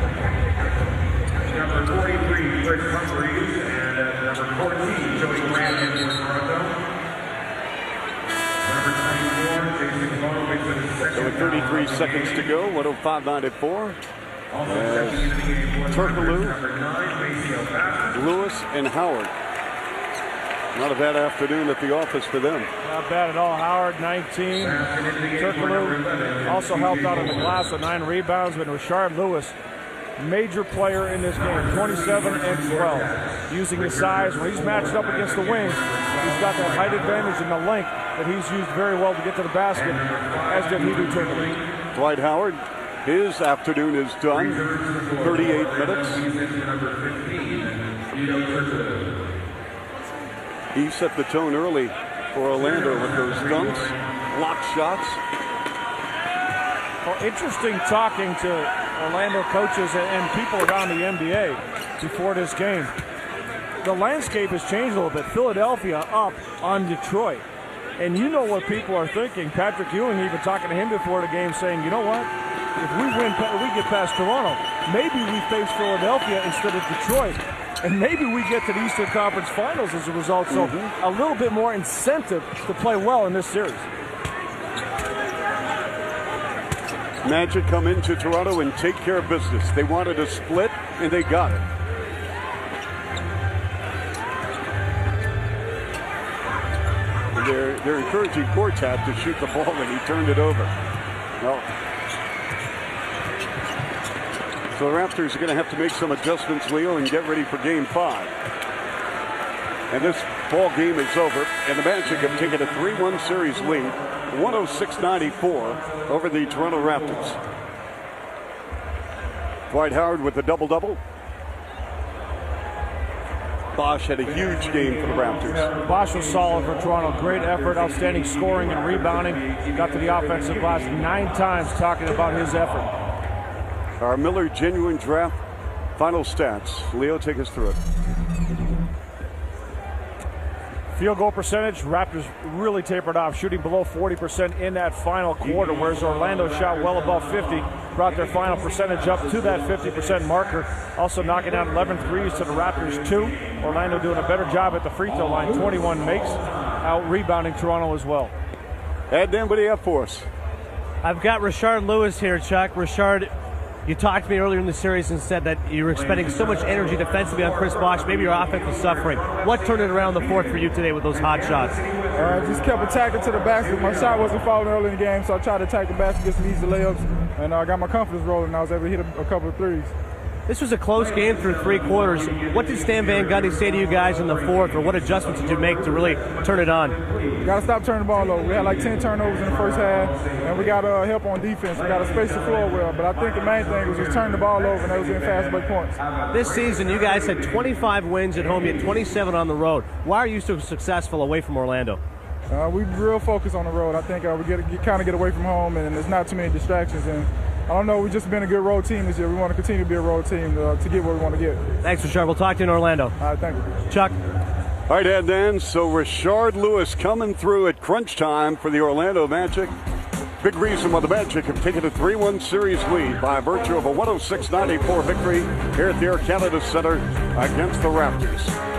Number 43, Chris Humphreys, and number 14, Joey Brandon for Toronto. Number 24, Jason Bonovich with his second. So with 33 seconds to go, 105-94. Turkoglu, Lewis, and Howard. Not a bad afternoon at the office for them. Not bad at all. Howard, 19. Turkoglu also helped out on the glass with 9 rebounds, but Rashard Lewis, major player in this game, 27 and 12. Using his size, when he's matched up against the wing, he's got that height advantage and the length that he's used very well to get to the basket, as did Hedo Turkoglu. Dwight Howard, his afternoon is done. 38 minutes. He set the tone early for Orlando with those dunks, block shots. Well, interesting talking to Orlando coaches and people around the NBA before this game. The landscape has changed a little bit. Philadelphia up on Detroit. And you know what people are thinking. Patrick Ewing even talking to him before the game saying, you know what? If we get past Toronto, maybe we face Philadelphia instead of Detroit. And maybe we get to the Eastern Conference Finals as a result. So a little bit more incentive to play well in this series. Magic come into Toronto and take care of business. They wanted a split, and they got it. They're encouraging Kortat to shoot the ball, and he turned it over. Well, so the Raptors are going to have to make some adjustments, Leo, and get ready for Game 5. And this ball game is over, and the Magic have taken a 3-1 series lead, 106-94 over the Toronto Raptors. Dwight Howard with a double-double. Bosch had a huge game for the Raptors. Yeah, Bosch was solid for Toronto. Great effort, outstanding scoring and rebounding. Got to the offensive glass 9 times talking about his effort. Our Miller Genuine Draft final stats. Leo, take us through it. Field goal percentage, Raptors really tapered off, shooting below 40% in that final quarter, whereas Orlando shot well above 50. brought their final percentage up to that 50% marker. Also knocking down 11 threes to the Raptors 2. Orlando doing a better job at the free throw line. 21 makes, out rebounding Toronto as well. And then what do you have for us? I've got Richard Lewis here, Chuck. Richard, you talked to me earlier in the series and said that you were expending so much energy defensively on Chris Bosh. Maybe your offense was suffering. What turned it around in the fourth for you today with those hot shots? Just kept attacking to the basket. My shot wasn't falling early in the game, so I tried to attack the basket, get some easy layups, and I got my confidence rolling, and I was able to hit a couple of threes. This was a close game through three quarters. What did Stan Van Gundy say to you guys in the fourth, or what adjustments did you make to really turn it on? We got to stop turning the ball over. We had like 10 turnovers in the first half, and we got help on defense. We got to space the floor well, but I think the main thing was just turn the ball over, and that was in fast break points. This season, you guys had 25 wins at home, you had 27 on the road. Why are you so successful away from Orlando? We real focused on the road. I think we kind of get away from home, and there's not too many distractions. And I don't know, we've just been a good road team this year. We want to continue to be a road team to get what we want to get. Thanks, Richard. We'll talk to you in Orlando. All right, thank you. Chuck. All right, and then, so Richard Lewis coming through at crunch time for the Orlando Magic. Big reason why the Magic have taken a 3-1 series lead by virtue of a 106-94 victory here at the Air Canada Center against the Raptors.